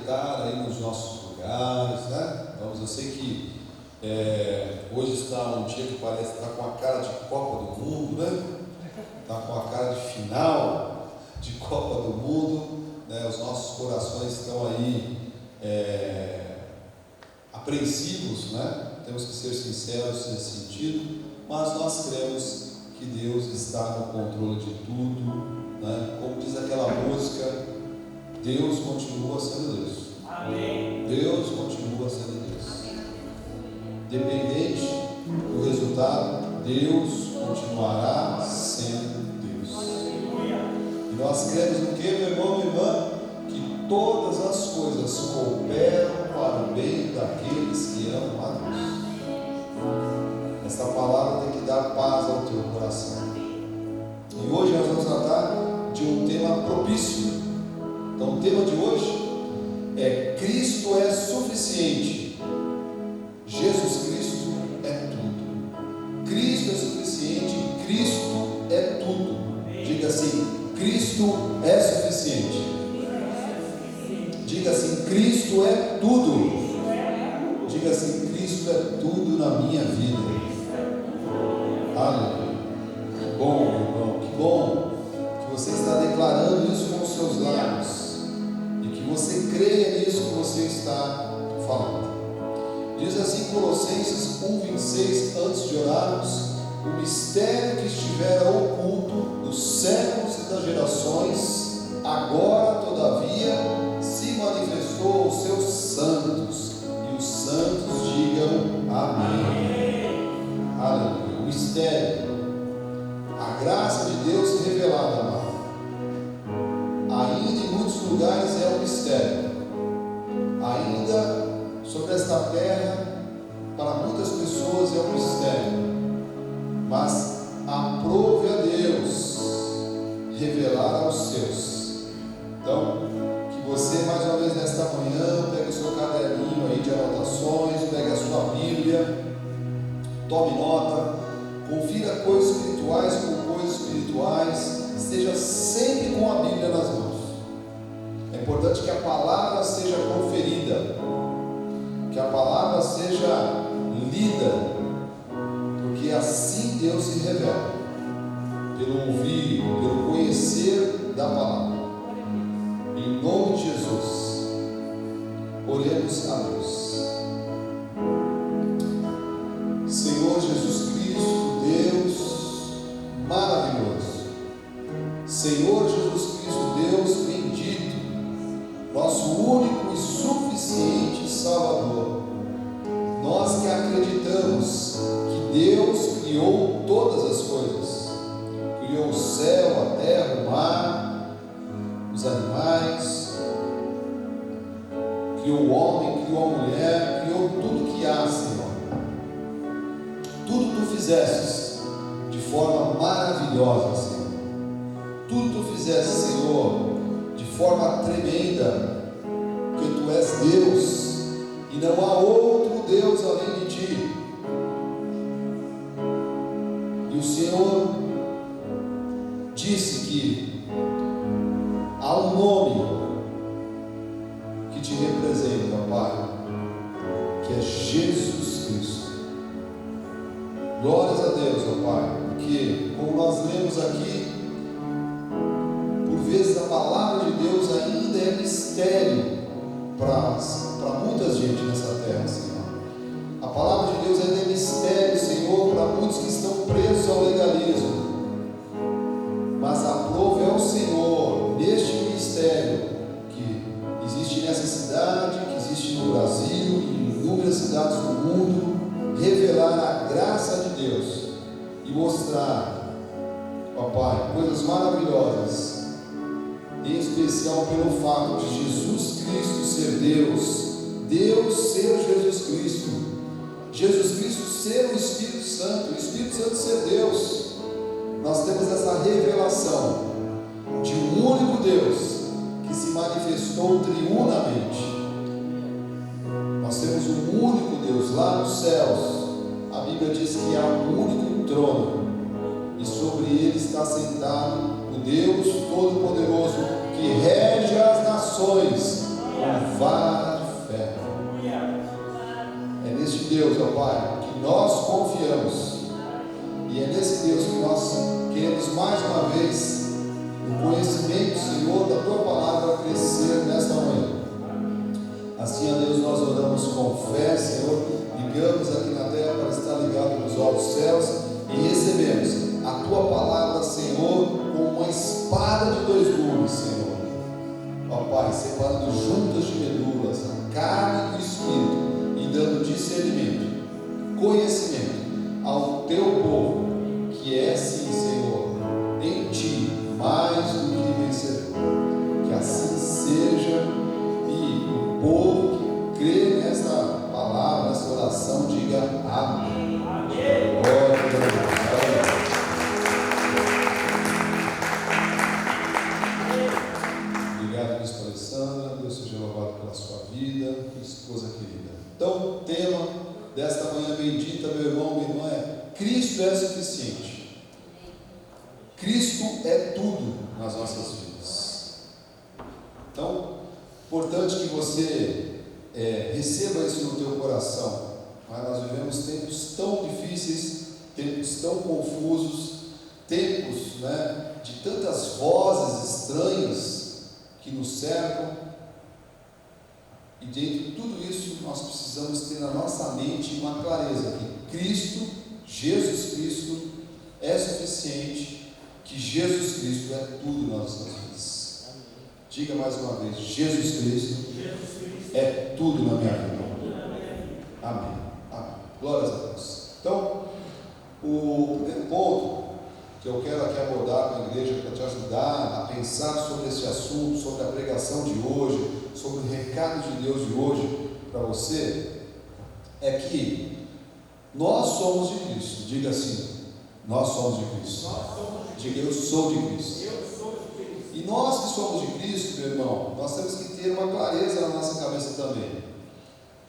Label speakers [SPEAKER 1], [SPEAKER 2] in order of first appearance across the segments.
[SPEAKER 1] acertar aí nos nossos lugares, né? Vamos, eu sei que hoje está um dia que parece que está com a cara de Copa do Mundo, né? Está com a cara de final de Copa do Mundo, né? Os nossos corações estão aí apreensivos, né? Temos que ser sinceros nesse sentido, mas nós cremos que Deus está no controle de tudo, né? Como diz aquela música, Deus continua sendo Deus. Amém. Deus continua sendo Deus. Independente do resultado, Deus continuará sendo Deus. E nós cremos no que, meu irmão, minha irmã? Que todas as coisas cooperam para o bem daqueles que amam a Deus. Esta palavra tem que dar paz ao teu coração. E hoje nós vamos tratar de um tema propício. Então o tema de hoje é: Cristo é suficiente. Jesus Cristo é tudo. Cristo é suficiente, Cristo é tudo. Diga assim: Cristo é suficiente. Diga assim: Cristo é tudo. Diga assim: Cristo é tudo na minha vida. Aleluia. Que bom, meu irmão, que bom que você está declarando isso com os seus lábios e que você creia nisso que você está falando. Diz assim Colossenses 1:26, antes de orarmos: o mistério que estivera oculto dos séculos e das gerações, agora todavia se manifestou aos seus santos, e os santos digam amém. Aleluia. O mistério, a graça de Deus revelada, amado, ainda em muitos lugares é um mistério. Ainda sobre esta terra, para muitas pessoas é um mistério, mas aprove a Deus revelar aos seus. Então, que você mais uma vez nesta manhã pegue o seu caderninho aí de anotações, pegue a sua Bíblia, tome nota, confira coisas espirituais com coisas espirituais, esteja sempre com a Bíblia nas mãos. É importante que a palavra seja proferida, que a palavra seja lida, porque assim Deus se revela, pelo ouvir, pelo conhecer da palavra. Em nome de Jesus, oremos a Deus. Senhor Jesus Cristo, Deus maravilhoso, Senhor Jesus Cristo, Deus bendito, nosso único e suficiente Salvador, nós que acreditamos que Deus criou todas as coisas, criou o céu, a terra, o mar, os animais, criou o homem, criou a mulher, criou tudo que há, Senhor. Tudo tu fizestes de forma maravilhosa, Senhor. Tudo tu fizeste, Senhor, de forma tremenda, porque tu és Deus e não há outro Deus além de ti. E o Senhor disse que há um nome que te representa, Pai, que é Jesus Cristo. Glórias a Deus, ó Pai, porque, como nós lemos aqui, por vezes a palavra de Deus ainda é mistério para muita gente nessa terra, Senhor. A palavra de Deus ainda é mistério, Senhor, para muitos que estão presos ao legalismo. Mas aprove ao Senhor, neste ministério, que existe nessa cidade, que existe no Brasil, em inúmeras cidades do mundo, revelar a graça de Deus e mostrar, ó Pai, coisas maravilhosas, em especial pelo fato de Jesus Cristo ser Deus, Deus ser Jesus Cristo, Jesus Cristo ser o Espírito Santo, o Espírito Santo ser Deus. Nós temos essa revelação de um único Deus que se manifestou triunamente. Nós temos um único Deus lá nos céus. A Bíblia diz que há um único trono e sobre ele está sentado o Deus Todo-Poderoso que rege as nações com vara de ferro. É neste Deus, ó Pai, que nós confiamos. E é nesse Deus que nós queremos mais uma vez, no conhecimento, Senhor, da Tua palavra, crescer nesta manhã. Assim, ó Deus, nós oramos com fé, Senhor, ligamos aqui na terra para estar ligado nos altos céus e recebemos a Tua palavra, Senhor, como uma espada de dois gumes, Senhor. Ó Pai, separando juntas de medulas a carne e o espírito e dando discernimento, conhecimento ao Teu povo, que é sim, Senhor, em Ti mais do que vencedor. Que assim seja, e o povo que crê nessa palavra, nessa oração, diga amém. Amém. Glória a Deus. Obrigado, Bispo Alessandra. Deus seja louvado pela sua vida, esposa querida. Então, o tema desta manhã bendita, meu irmão, minha irmã, é: Cristo é suficiente. Cristo é tudo nas nossas vidas. Então, importante que você receba isso no teu coração. Nós vivemos tempos tão difíceis, tempos tão confusos, tempos, de tantas vozes estranhas que nos cercam. E dentro de tudo isso, nós precisamos ter na nossa mente uma clareza que Cristo, Jesus Cristo, é suficiente, que Jesus Cristo é tudo nas nossas vidas. Diga mais uma vez: Jesus Cristo é tudo na minha vida. Amém. Amém. Glórias a Deus. Então, o primeiro ponto que eu quero aqui abordar com a igreja para te ajudar a pensar sobre esse assunto, sobre a pregação de hoje, sobre o recado de Deus de hoje para você, é que nós somos de Cristo. Diga assim: nós somos de Cristo. Diga: eu sou de Cristo. E nós que somos de Cristo, meu irmão, nós temos que ter uma clareza na nossa cabeça também,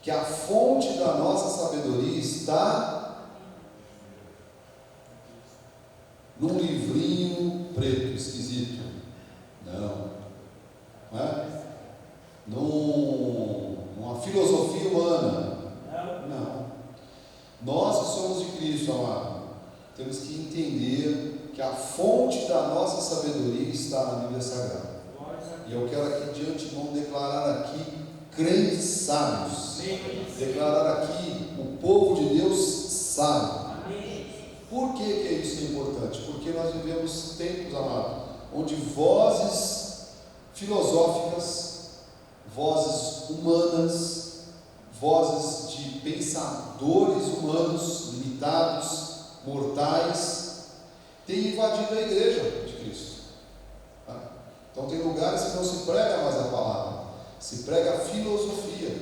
[SPEAKER 1] que a fonte da nossa sabedoria está num livrinho preto, esquisito. Não é? Numa filosofia humana. Não. Nós que somos de Cristo, amado, temos que entender que a fonte da nossa sabedoria está na Bíblia Sagrada. E eu quero aqui de antemão declarar aqui crentes sábios, declarar aqui o povo de Deus sábio. Por que isso é importante? Porque nós vivemos tempos, amado, onde vozes filosóficas, vozes humanas, vozes de pensadores humanos limitados, mortais, tem invadido a igreja de Cristo. Então tem lugares que não se prega mais a palavra, se prega a filosofia.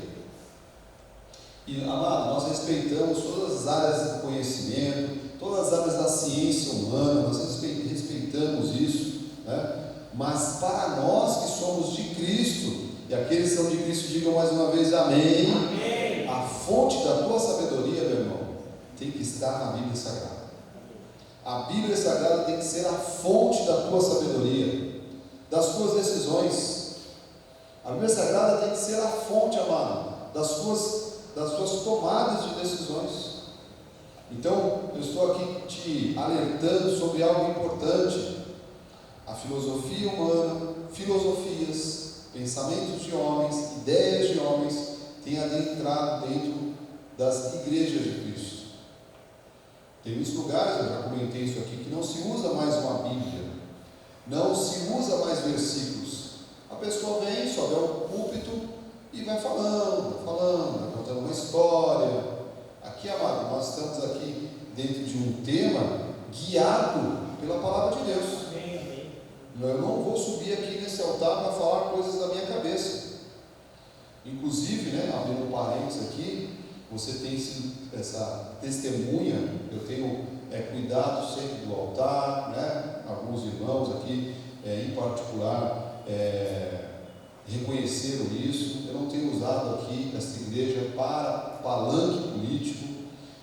[SPEAKER 1] E, amado, nós respeitamos todas as áreas do conhecimento, todas as áreas da ciência humana, nós respeitamos isso, mas para nós que somos de Cristo, e aqueles que são de Cristo, digam mais uma vez amém. Amém. A fonte da tua sabedoria, meu irmão, tem que estar na Bíblia Sagrada. A Bíblia Sagrada tem que ser a fonte da tua sabedoria, das tuas decisões. A Bíblia Sagrada tem que ser a fonte, amado, das tuas tomadas de decisões. Então, eu estou aqui te alertando sobre algo importante. A filosofia humana, filosofias, pensamentos de homens, ideias de homens, têm adentrado dentro das igrejas de Cristo. Tem muitos lugares, eu já comentei isso aqui, que não se usa mais uma Bíblia, não se usa mais versículos. A pessoa vem, sobe ao púlpito e vai falando, vai contando uma história. Aqui, amado, nós estamos aqui dentro de um tema guiado pela palavra de Deus. Eu não vou subir aqui nesse altar para falar coisas da minha cabeça. Inclusive, abrindo um parênteses aqui, você tem sido essa testemunha. Eu tenho cuidado sempre do altar, alguns irmãos aqui, em particular, reconheceram isso. Eu não tenho usado aqui esta igreja para palanque político,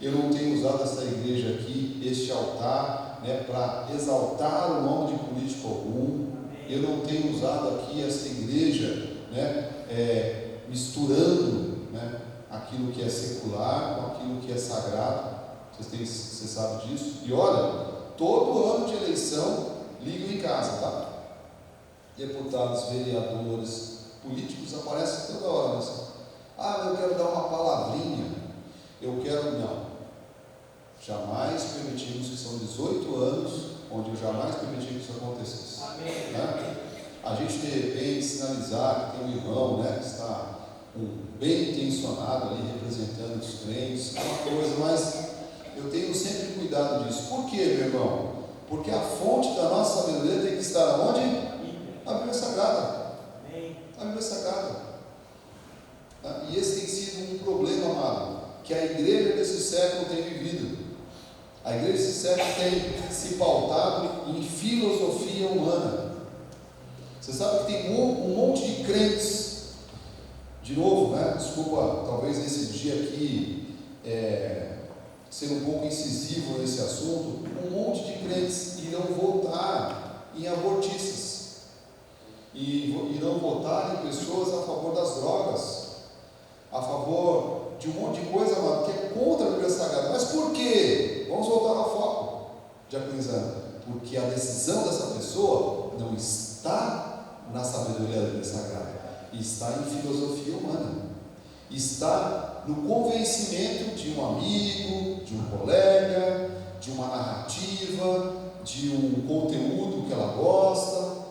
[SPEAKER 1] eu não tenho usado esta igreja aqui, este altar, para exaltar o nome de político algum. Eu não tenho usado aqui esta igreja, misturando, né, aquilo que é secular com aquilo que é sagrado. Você sabe disso? E olha, todo ano de eleição ligam em casa, tá? Deputados, vereadores, políticos aparecem toda hora, mas, eu quero dar uma palavrinha, eu quero, não, jamais permitimos, que são 18 anos, onde eu jamais permiti que isso acontecesse.
[SPEAKER 2] Amém.
[SPEAKER 1] Né? A gente de repente sinalizar que tem um irmão, né, que está bem intencionado ali, representando os crentes, é uma coisa, mas eu tenho sempre cuidado disso. Por quê, meu irmão? Porque a fonte da nossa sabedoria tem que estar onde? Na Bíblia Sagrada. Na Bíblia Sagrada. E esse tem sido um problema, amado, que a igreja desse século tem vivido. A igreja desse século tem se pautado em filosofia humana. Você sabe que tem um monte de crentes, de novo, né? Desculpa, talvez nesse dia aqui ser um pouco incisivo nesse assunto, um monte de crentes irão votar em abortistas e irão votar em pessoas a favor das drogas, a favor de um monte de coisa, mano, que é contra a Bíblia Sagrada. Mas por quê? Vamos voltar ao foco de Aquilizano. Porque a decisão dessa pessoa não está na sabedoria da Bíblia Sagrada, está em filosofia humana, está no convencimento de um amigo, de um colega, de uma narrativa, de um conteúdo que ela gosta.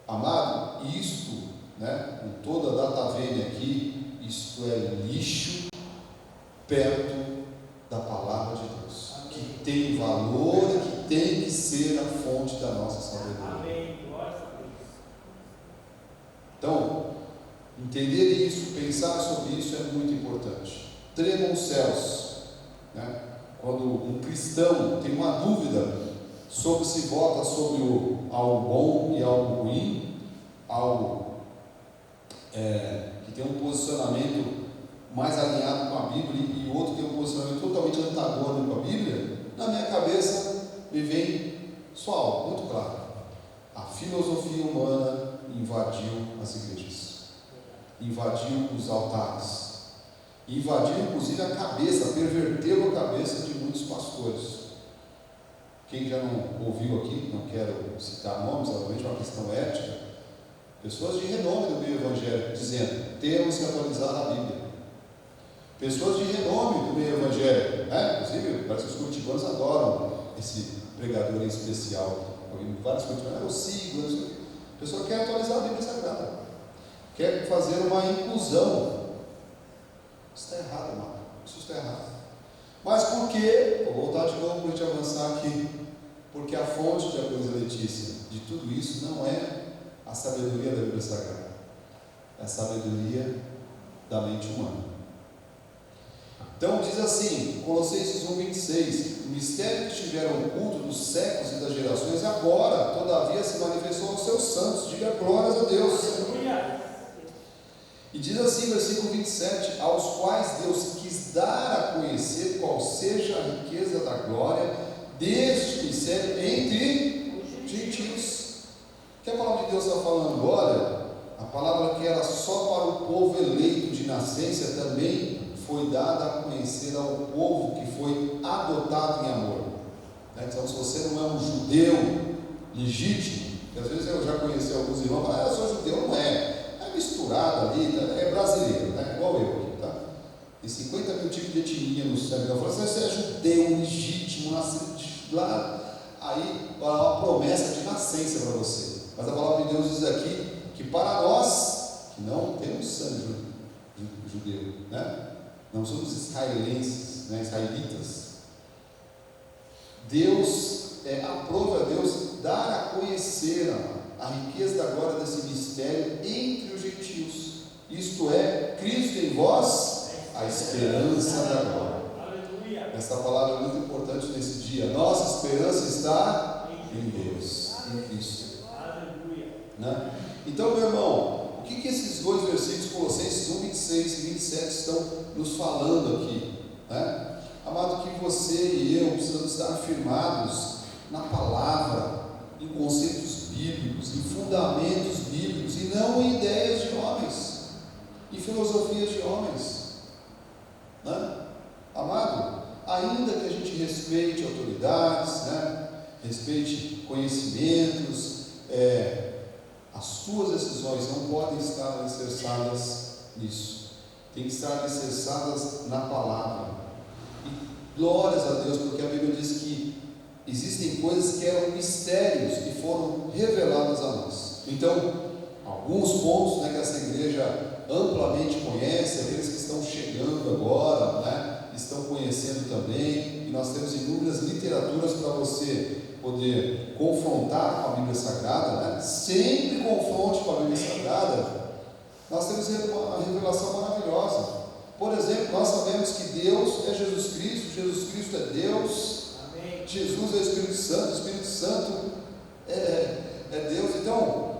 [SPEAKER 1] Amado, isto, né, com toda a data vênia aqui, isto é lixo perto da palavra de Deus, que tem valor e que tem que ser a fonte da nossa sabedoria.
[SPEAKER 2] Amém.
[SPEAKER 1] Então, entender isso, pensar sobre isso é muito importante. Tremam os céus, né? Quando um cristão tem uma dúvida sobre se vota sobre algo bom e algo ruim, algo que tem um posicionamento mais alinhado com a Bíblia e outro que tem um posicionamento totalmente antagônico com a Bíblia, na minha cabeça me vem só algo muito claro: a filosofia humana invadiu as igrejas, invadiu os altares, invadiu inclusive a cabeça, perverteu a cabeça de muitos pastores. Quem já não ouviu aqui, não quero citar nomes, obviamente é uma questão ética, pessoas de renome do meio evangélico dizendo: temos que atualizar a Bíblia. Pessoas de renome do meio evangélico, né? Inclusive parece que os curitibanos adoram esse pregador em especial. Vários curitibanos, eu sigo, a pessoa quer atualizar a Bíblia Sagrada, quer fazer uma inclusão. Isso está errado, mano. Isso está errado. Mas por quê? Vou voltar de novo para a gente avançar aqui. Porque a fonte de Aquilizano Letícia de tudo isso não é a sabedoria da Bíblia Sagrada, é a sabedoria da mente humana. Então diz assim, Colossenses 1,26: o mistério que estiveram oculto dos séculos e das gerações, agora, todavia, se manifestou aos seus santos. Diga glórias a Deus. E diz assim, versículo 27: aos quais Deus quis dar a conhecer qual seja a riqueza da glória deste mistério entre gentios. O que a palavra de Deus está falando? Olha, a palavra que era só para o povo eleito de nascença também foi dada a conhecer ao povo que foi adotado em amor. Então, se você não é um judeu legítimo, que às vezes eu já conheci alguns irmãos, eu sou judeu, não é misturado ali, é brasileiro, né? Igual eu aqui, tá? Tem 50 mil tipos de etnia no céu. Eu falo assim: você é judeu legítimo, nascido lá, aí a promessa de nascença para você. Mas a palavra de Deus diz aqui que para nós que não temos sangue judeu, né? Não somos israelenses, né? Israelitas, Deus aprova a Deus dar a conhecer a riqueza da glória desse mistério entre os gentios, isto é, Cristo em vós, a esperança da glória. Essa palavra é muito importante nesse dia. Nossa esperança está em Deus, em Cristo. Né? Então, meu irmão, o que esses dois versículos, Colossenses 1,26 e 27, estão nos falando aqui? Né? Amado, que você e eu precisamos estar firmados na palavra, em conceitos bíblicos, em fundamentos bíblicos, e não em ideias de homens. em filosofias de homens, né? Amado, ainda que a gente respeite autoridades, né? Respeite conhecimentos, as suas decisões não podem estar alicerçadas nisso, tem que estar alicerçadas na palavra. E glórias a Deus, porque a Bíblia diz que existem coisas que eram mistérios e foram reveladas a nós. Então, alguns pontos, né, que essa igreja amplamente conhece, aqueles que estão chegando agora, né, estão conhecendo também, e nós temos inúmeras literaturas para você poder confrontar com a Bíblia Sagrada, né? Sempre confronte com a Bíblia Sagrada. Nós temos uma revelação maravilhosa. Por exemplo, nós sabemos que Deus é Jesus Cristo é Deus, amém. Jesus é o Espírito Santo é Deus. Então,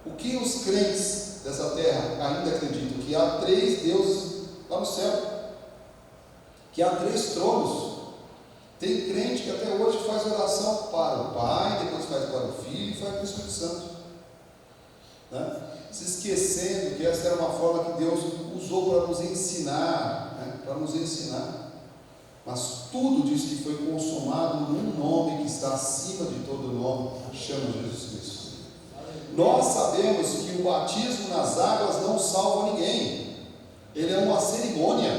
[SPEAKER 1] o que os crentes dessa terra ainda acreditam? Que há 3 deuses lá no céu, que há 3 tronos. Tem crente que até hoje faz oração para o Pai, depois faz para o Filho e faz para o Espírito Santo, né? Se esquecendo que essa era uma forma que Deus usou para nos ensinar, né? Para nos ensinar. Mas tudo diz que foi consumado num nome que está acima de todo nome, chama Jesus Cristo. Nós sabemos que o batismo nas águas não salva ninguém. Ele é uma cerimônia,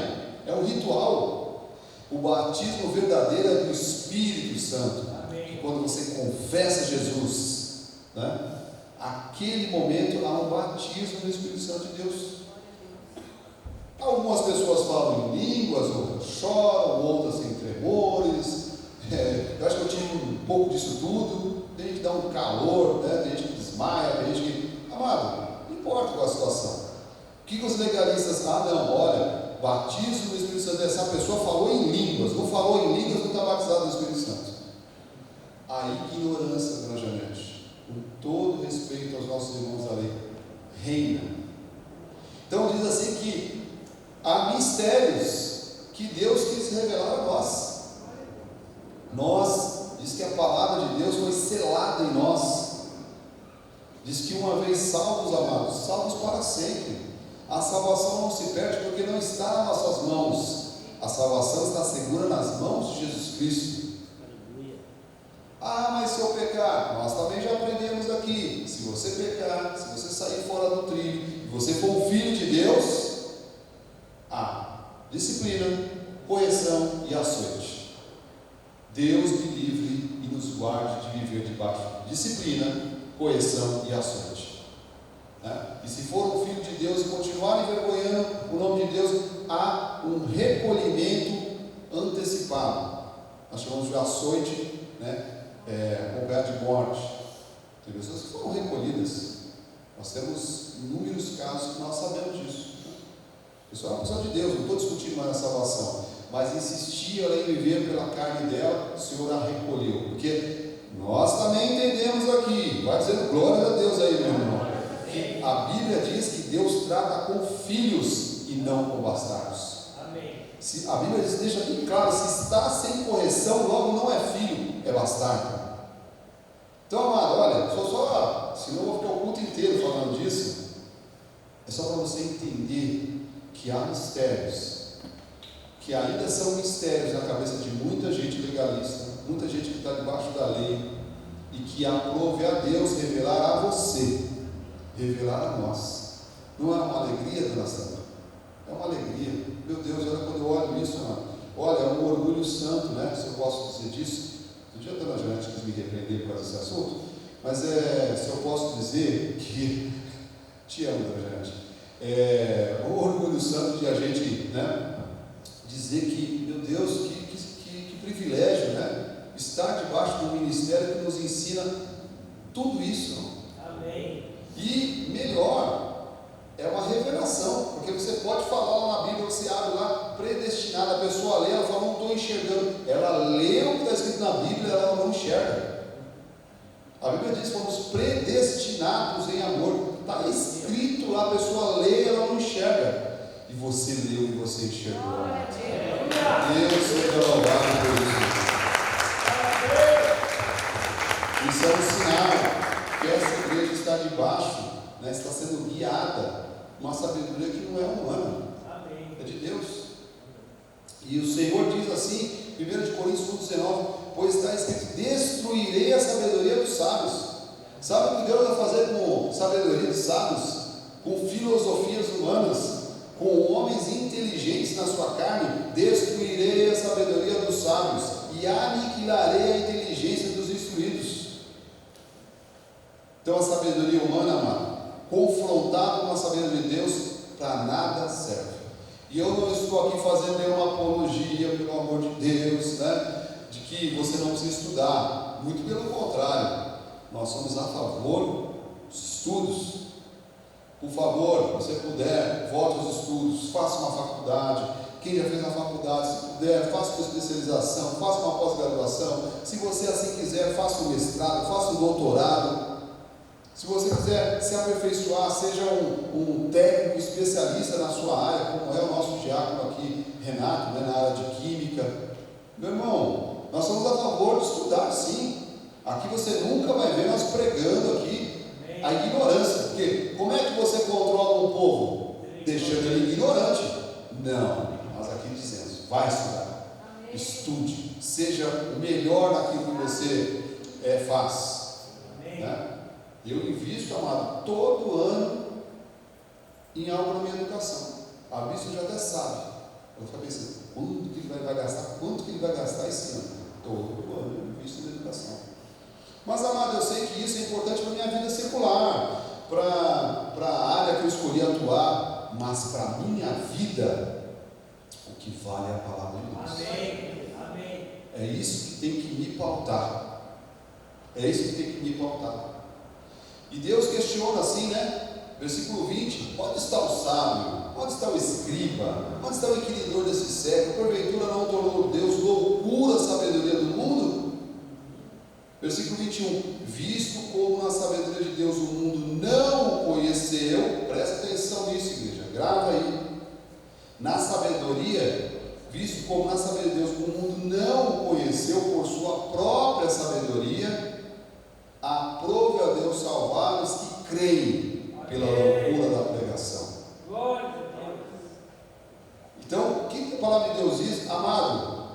[SPEAKER 1] é um ritual. O batismo verdadeiro é do Espírito Santo. Amém. Quando você confessa Jesus, né? Aquele momento há um batismo no Espírito Santo de Deus. Algumas pessoas falam em línguas, outras choram, outras têm tremores. Eu acho que eu tive um pouco disso tudo. Tem gente que dá um calor, né? Tem gente que desmaia, tem gente que... Amado, não importa qual a situação. O que os legalistas... não, olha, batismo no Espírito Santo, essa pessoa falou em línguas, não falou em línguas, não está batizado no Espírito Santo. A ignorância, dona Janete, com todo respeito aos nossos irmãos da lei, reina. Então diz assim que há mistérios que Deus quis revelar a nós. Diz que a palavra de Deus foi selada em nós. Diz que uma vez salvos, amados, salvos para sempre. A salvação não se perde porque não está nas nossas mãos. A salvação está segura nas mãos de Jesus Cristo. Mas se eu pecar, nós também já aprendemos aqui. Se você pecar, se você sair fora do trilho, e você for um filho de Deus, disciplina, correção e açoite. Deus me livre e nos guarde de viver debaixo de disciplina, correção e açoite. E se for um filho de Deus e continuar envergonhando o nome de Deus, há um recolhimento antecipado. Nós chamamos de açoite, acompanhado de morte. Tem pessoas que foram recolhidas. Nós temos inúmeros casos que nós sabemos disso. A pessoa é uma pessoa de Deus, não estou discutindo mais a salvação, mas insistia ela em viver pela carne dela, o Senhor a recolheu. Porque nós também entendemos aqui, vai dizendo glória a Deus aí, meu irmão. A Bíblia diz que Deus trata com filhos e não com bastardos. Amém. A Bíblia deixa bem claro: se está sem correção, logo não é filho, é bastardo. Então, amado, olha, senão eu vou ficar o culto inteiro falando disso. É só para você entender que há mistérios, que ainda são mistérios na cabeça de muita gente legalista, muita gente que está debaixo da lei, e que aprove a Deus revelar a você, revelar a nós. Não é uma alegria, dona Sandra? É uma alegria. Meu Deus, olha, quando eu olho isso, mano, olha, é um orgulho santo, né? Se eu posso dizer disso. Um dia a dona Janete quis me repreender por causa desse assunto, mas se eu posso dizer que te amo, dona Janete. Um orgulho santo de a gente, né, dizer que, meu Deus, que privilégio, né? Estar debaixo do ministério que nos ensina tudo isso. Amém. E melhor, é uma revelação, porque você pode falar lá na Bíblia, você abre lá, predestinado, a pessoa lê, ela fala, não estou enxergando. Ela lê o que está escrito na Bíblia, ela não enxerga. A Bíblia diz que fomos predestinados em amor. Está escrito lá, a pessoa lê, ela não enxerga. E você leu e você enxergou. Deus seja louvado por isso. Isso é um sinal que essa igreja está debaixo, né, está sendo guiada uma sabedoria que não é humana, é de Deus. E o Senhor diz assim, 1 Coríntios 1,19, pois está escrito: destruirei a sabedoria dos sábios. Sabe o que Deus vai fazer com sabedoria dos sábios? Com filosofias humanas, com homens inteligentes na sua carne? Destruirei a sabedoria dos sábios e aniquilarei a inteligência dos instruídos. Então a sabedoria humana, amado, confrontada com a sabedoria de Deus, para nada serve. E eu não estou aqui fazendo nenhuma apologia, pelo amor de Deus, né, de que você não precisa estudar. Muito pelo contrário, nós somos a favor dos estudos. Por favor, se você puder, volte aos estudos, faça uma faculdade. Quem já fez uma faculdade, se puder, faça uma especialização, faça uma pós-graduação. Se você assim quiser, faça um mestrado, faça um doutorado. Se você quiser se aperfeiçoar, seja um técnico especialista na sua área, como é o nosso diácono aqui, Renato, né, na área de química. Meu irmão, nós somos a favor de estudar, sim. Aqui você nunca vai ver nós pregando aqui a ignorância. Porque como é que você controla um povo? Deixando ele ignorante. Não, nós aqui dizemos: vai estudar, estude, seja o melhor naquilo que você faz, né? Eu invisto, amado, todo ano em algo na minha educação. A vista já até sabe. Eu fico pensando, quanto que ele vai gastar? Quanto que ele vai gastar esse ano? Todo ano eu invisto na educação. Mas, amado, eu sei que isso é importante para a minha vida secular, para a área que eu escolhi atuar, mas para a minha vida, o que vale é a palavra de Deus.
[SPEAKER 2] Amém. Amém.
[SPEAKER 1] É isso que tem que me pautar. É isso que tem que me pautar. E Deus questiona assim, né? Versículo 20: onde está o sábio? Onde está o escriba? Onde está o inquiridor desse século? Porventura não tornou Deus loucura a sabedoria do mundo? Versículo 21: visto como na sabedoria de Deus o mundo não o conheceu. Presta atenção nisso, igreja, grava aí. Na sabedoria, visto como na sabedoria de Deus o mundo não o conheceu por sua própria sabedoria, aprove a Deus salvar os que creem pela loucura da pregação.
[SPEAKER 2] Glória a Deus.
[SPEAKER 1] Então, o que a palavra de Deus diz, amado?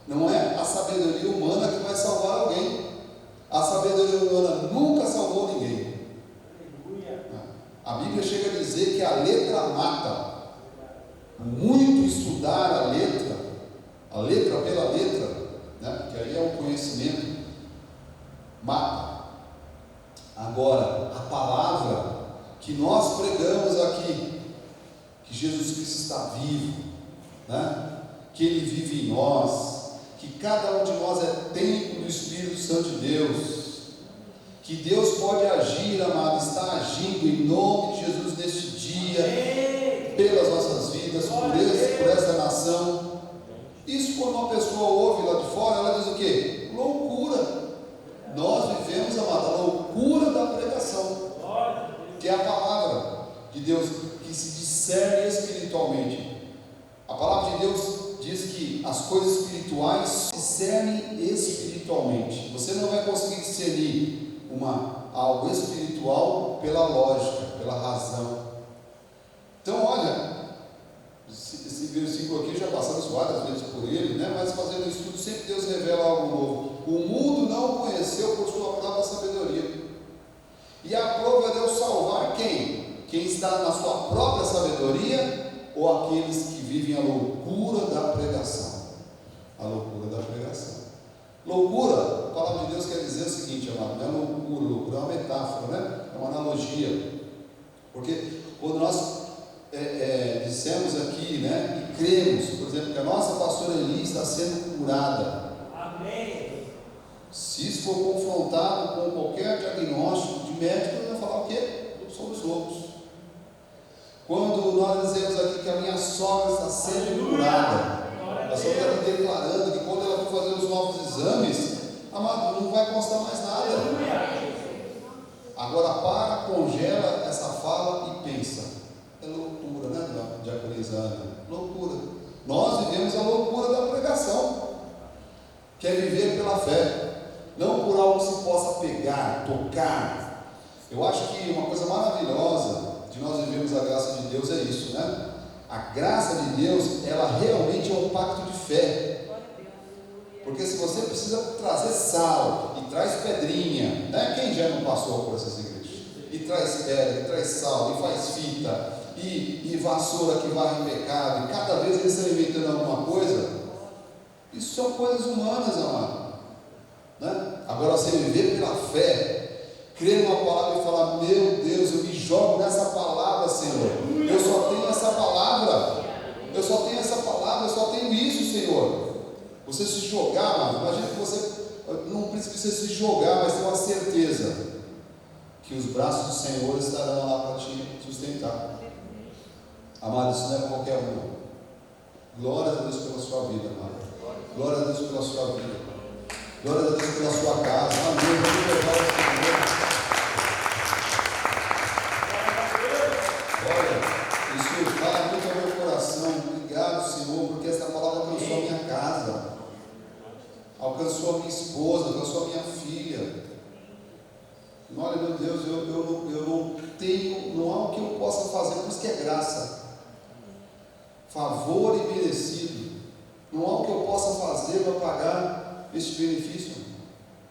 [SPEAKER 1] Não é a sabedoria humana que vai salvar alguém. A sabedoria humana nunca salvou ninguém.
[SPEAKER 2] Aleluia.
[SPEAKER 1] A Bíblia chega a dizer que a letra mata. Muito estudar a letra pela letra, né? Porque aí é um conhecimento, mata. Agora, a palavra que nós pregamos aqui, que Jesus Cristo está vivo, né? Que Ele vive em nós, que cada um de nós é templo do Espírito Santo de Deus, que Deus pode agir, amado, está agindo em nome de Jesus neste dia, pelas nossas vidas, por essa nação. Isso quando uma pessoa ouve lá de fora, ela diz o quê? Loucura. Nós vivemos, amado, a loucura da pregação, que é a palavra de Deus, que se discerne espiritualmente. A palavra de Deus diz que as coisas espirituais se discernem espiritualmente. Você não vai conseguir discernir algo espiritual pela lógica, pela razão. Então, olha, esse versículo aqui já passamos várias vezes por ele, né? Mas fazendo estudo, sempre Deus revela algo novo. O mundo não o conheceu por sua própria sabedoria. E aprove a Deus salvar quem? Quem está na sua própria sabedoria ou aqueles que vivem a loucura da pregação? A loucura da pregação. Loucura, a palavra de Deus quer dizer o seguinte, amado, não é loucura é uma metáfora, né? É uma analogia. Porque quando nós dissemos aqui, né, e cremos, por exemplo, que a nossa pastora Eli está sendo curada.
[SPEAKER 2] Amém.
[SPEAKER 1] Se isso for confrontado com qualquer diagnóstico de médico, ele vai falar o quê? Somos loucos. Quando nós dizemos aqui que a minha sogra está sendo curada, nós estamos aqui declarando que quando ela for fazer os novos exames, amado, não vai constar mais nada. Agora para, congela essa fala e pensa. É loucura, né, diaconisa Ana? Loucura. Nós vivemos a loucura da pregação, que é viver pela fé, não por algo que se possa pegar, tocar. Eu acho que uma coisa maravilhosa de nós vivermos a graça de Deus é isso, né? A graça de Deus, ela realmente é um pacto de fé. Porque se você precisa trazer sal e traz pedrinha, né? Quem já não passou por essas igrejas? E traz pedra, e traz sal, e faz fita, e vassoura que varre pecado, e cada vez eles estão inventando alguma coisa. Isso são coisas humanas, amado, né? Agora você viver pela fé, crer numa palavra e falar: meu Deus, eu me jogo nessa palavra, Senhor, eu só tenho essa palavra, eu só tenho essa palavra, eu só tenho isso, Senhor. Você se jogar, mano, imagina que você não precisa se jogar, mas ter uma certeza que os braços do Senhor estarão lá para te sustentar. Amado, isso não é qualquer um. Glória a Deus pela sua vida, amado. Glória a Deus pela sua vida. Glória a Deus pela sua casa. Amém. Olha, isso fala muito ao meu coração. Obrigado, Senhor, porque essa palavra alcançou a minha casa, alcançou a minha esposa, alcançou a minha filha. Olha, meu Deus, eu não tenho, não há o que eu possa fazer, por isso que é graça, favor e merecido. Não há o que eu possa fazer para pagar este benefício,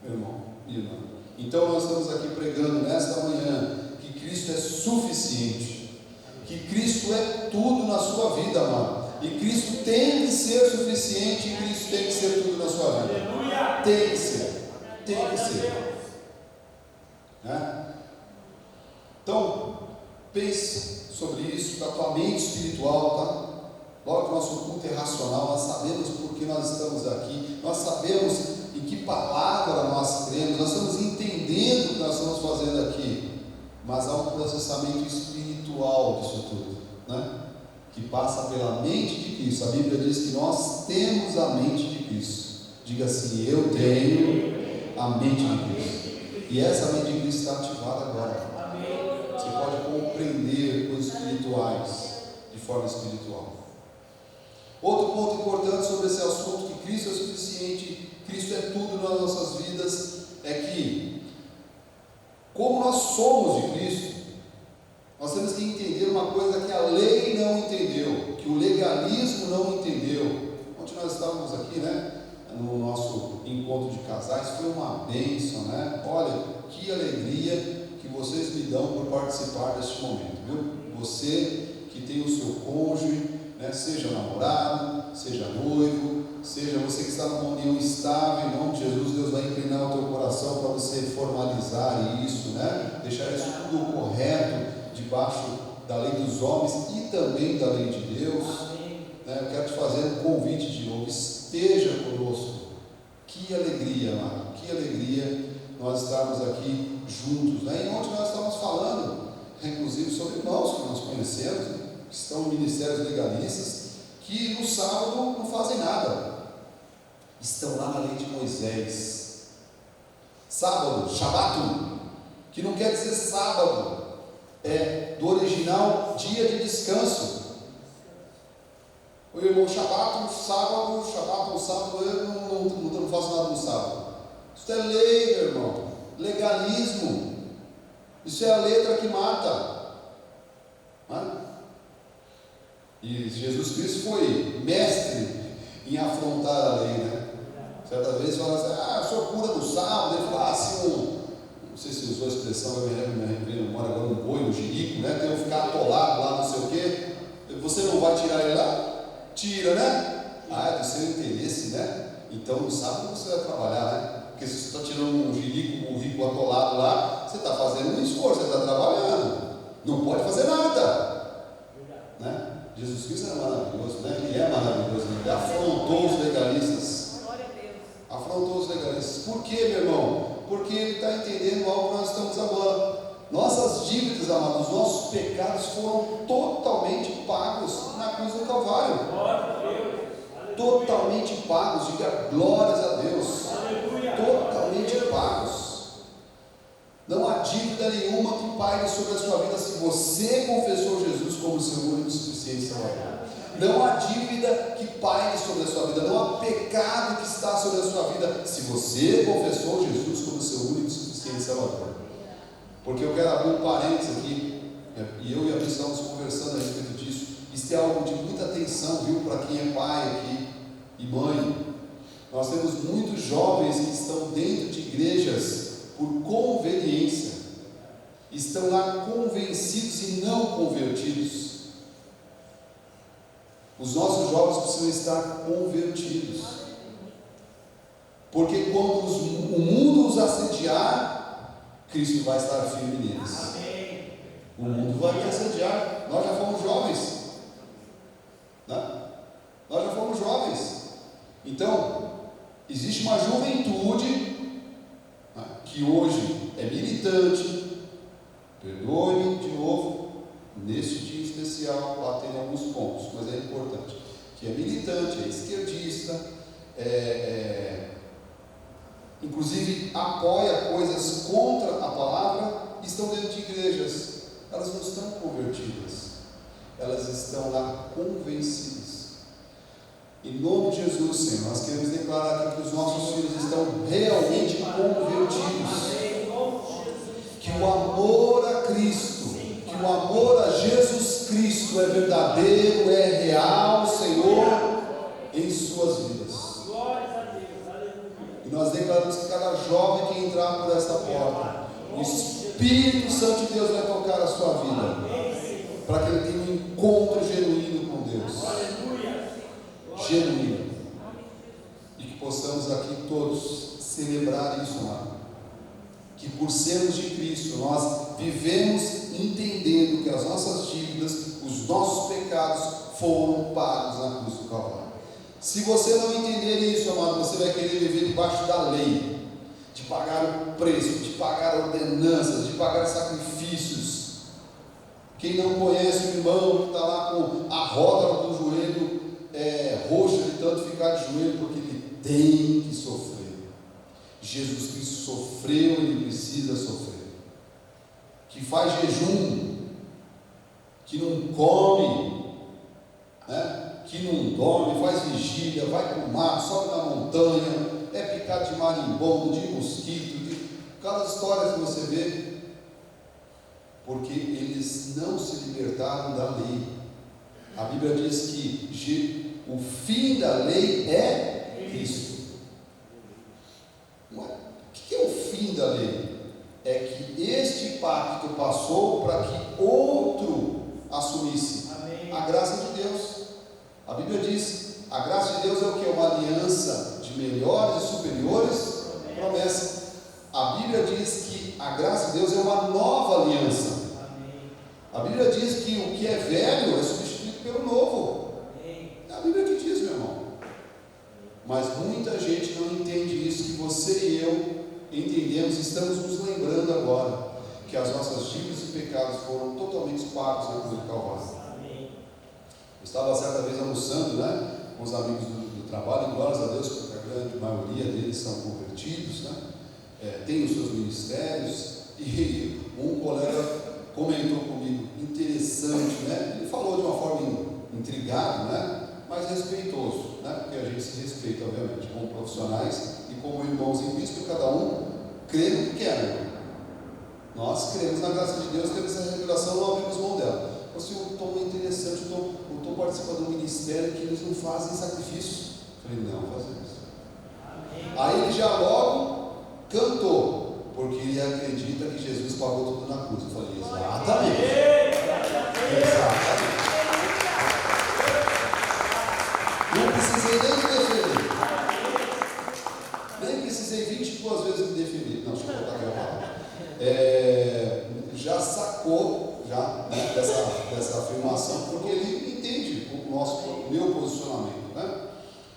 [SPEAKER 1] meu irmão, minha irmã. Então nós estamos aqui pregando nesta manhã que Cristo é suficiente, que Cristo é tudo na sua vida, amado. E Cristo tem que ser suficiente, e Cristo tem que ser tudo na sua vida. Tem que ser, tem que ser. Né? Então, pense sobre isso, da tua mente espiritual, tá? Logo que o nosso culto é racional, nós sabemos por que nós estamos aqui, nós sabemos em que palavra nós cremos, nós estamos entendendo o que nós estamos fazendo aqui, mas há um processamento espiritual disso tudo, né? Que passa pela mente de Cristo. A Bíblia diz que nós temos a mente de Cristo. Diga assim: eu tenho a mente de Cristo. E essa mente de Cristo está ativada agora. Você pode compreender coisas espirituais de forma espiritual. Outro ponto importante sobre esse assunto, que Cristo é suficiente, Cristo é tudo nas nossas vidas, é que, como nós somos de Cristo, nós temos que entender uma coisa que a lei não entendeu, que o legalismo não entendeu. Ontem nós estávamos aqui, né? No nosso encontro de casais, foi uma bênção, né? Olha, que alegria que vocês me dão por participar deste momento, viu? Você que tem o seu cônjuge, né? Seja namorado, seja noivo, seja você que está numa união estável, em nome de Jesus, Deus vai inclinar o teu coração para você formalizar isso, né? Deixar isso tudo correto, debaixo da lei dos homens e também da lei de Deus. Né? Eu quero te fazer um convite de novo: esteja conosco. Que alegria, amado, que alegria nós estarmos aqui juntos, né? E ontem nós estávamos falando, inclusive, sobre irmãos que nós conhecemos, né? Que estão em ministérios legalistas, que no sábado não fazem nada, estão lá na lei de Moisés. Sábado, Shabatum, que não quer dizer sábado, é do original dia de descanso. O irmão, sábado, sábado, eu não faço nada no sábado. Isso é lei, meu irmão, legalismo. Isso é a letra que mata. Né? E Jesus Cristo foi mestre em afrontar a lei, né? Certa vez fala assim: o senhor cura no sábado. Ele fala assim, não sei se usou a expressão, eu me memória agora, um boi, um jirico, né? Tem que ficar atolado lá, não sei o quê. Você não vai tirar ele lá? Tira, né? É do seu interesse, né? Então no sábado você vai trabalhar, né? Porque se você está tirando um jirico, um rico atolado lá, você está fazendo um esforço, você está trabalhando. Não pode fazer nada, né? Jesus Cristo é maravilhoso, né? Ele é maravilhoso, né? Ele afrontou os legalistas. Afrontou os legalistas. Por quê, meu irmão? Porque ele está entendendo algo que nós estamos agora. Nossas dívidas, amados, os nossos pecados foram totalmente pagos na cruz do Calvário. Totalmente pagos. Diga glórias a Deus. Totalmente pagos. Não há dívida nenhuma que pague sobre a sua vida se você confessou Jesus como seu único e suficiente Salvador. Não há dívida que pague sobre a sua vida. Não há pecado que está sobre a sua vida se você confessou Jesus como seu único e suficiente Salvador. Porque eu quero abrir um parênteses aqui. e eu e a Bia estamos conversando a respeito disso. Isso é algo de muita atenção, viu, para quem é pai aqui e mãe. Nós temos muitos jovens que estão dentro de igrejas por conveniência, estão lá convencidos e não convertidos. Os nossos jovens precisam estar convertidos, porque quando o mundo os assediar, Cristo vai estar firme neles. O mundo vai te assediar. Nós já fomos jovens, né? Nós já fomos jovens. Então, existe uma juventude, né, que hoje é militante. Perdoe-me de novo, nesse dia especial, lá tem alguns pontos, mas é importante, que é militante, é esquerdista, inclusive apoia coisas contra a palavra, estão dentro de igrejas. Elas não estão convertidas, elas estão lá convencidas. Em nome de Jesus, Senhor, nós queremos declarar aqui que os nossos filhos estão realmente convertidos, que o amor a Cristo, que o amor a Jesus Cristo é verdadeiro, é real, Senhor, em suas vidas. E nós declaramos que cada jovem que entrar por esta porta, o Espírito Santo de Deus vai tocar a sua vida, para que ele tenha um encontro genuíno com Deus. Genuíno. E que possamos aqui todos celebrar isso, amado. Que por sermos de Cristo, nós vivemos entendendo que as nossas dívidas, os nossos pecados foram pagos na cruz do Calvário. Se você não entender isso, amado, você vai querer viver debaixo da lei, de pagar o preço, de pagar ordenanças, de pagar sacrifícios. Quem não conhece o irmão que está lá com a roda do joelho roxa de tanto ficar de joelho, porque ele tem que sofrer. Jesus Cristo sofreu, ele precisa sofrer. Que faz jejum, que não come, né? Que não dorme, faz vigília, vai para o mar, sobe na montanha, é picado de marimbondo, de mosquito, de aquelas histórias que você vê, porque eles não se libertaram da lei. A Bíblia diz que o fim da lei é Cristo. O que é o fim da lei? É que este pacto passou para que outro assumisse. Amém. A graça de Deus. A Bíblia diz, a graça de Deus é o que? Uma aliança de melhores e superiores promessas. A Bíblia diz que a graça de Deus é uma nova aliança. A Bíblia diz que o que é velho é substituído pelo novo. É a Bíblia que diz, meu irmão. Mas muita gente não entende isso, que você e eu entendemos, estamos nos lembrando agora que as nossas dívidas e pecados foram totalmente pagos na cruz do Calvário. Eu estava certa vez almoçando, né, com os amigos do trabalho, e glórias a Deus, porque a grande maioria deles são convertidos, né, têm os seus ministérios, e um colega comentou comigo, interessante, né, ele falou de uma forma intrigada, né, mas respeitoso, né, porque a gente se respeita, obviamente, como profissionais e como irmãos em Cristo, cada um crê no que quer, né? Nós cremos na graça de Deus, temos essa revelação, não abrimos mão dela. Assim, um tom interessante, eu estou participando do ministério que eles não fazem sacrifício. Eu falei, não, fazemos. Aí ele já logo cantou, porque ele acredita que Jesus pagou tudo na cruz. Eu falei, exatamente. Exatamente. Não precisei nem me defender. Nem precisei 22 vezes me defender. Não, deixa eu botar aqui a palavra. Já sacou né, dessa afirmação, porque ele entende o meu posicionamento, né?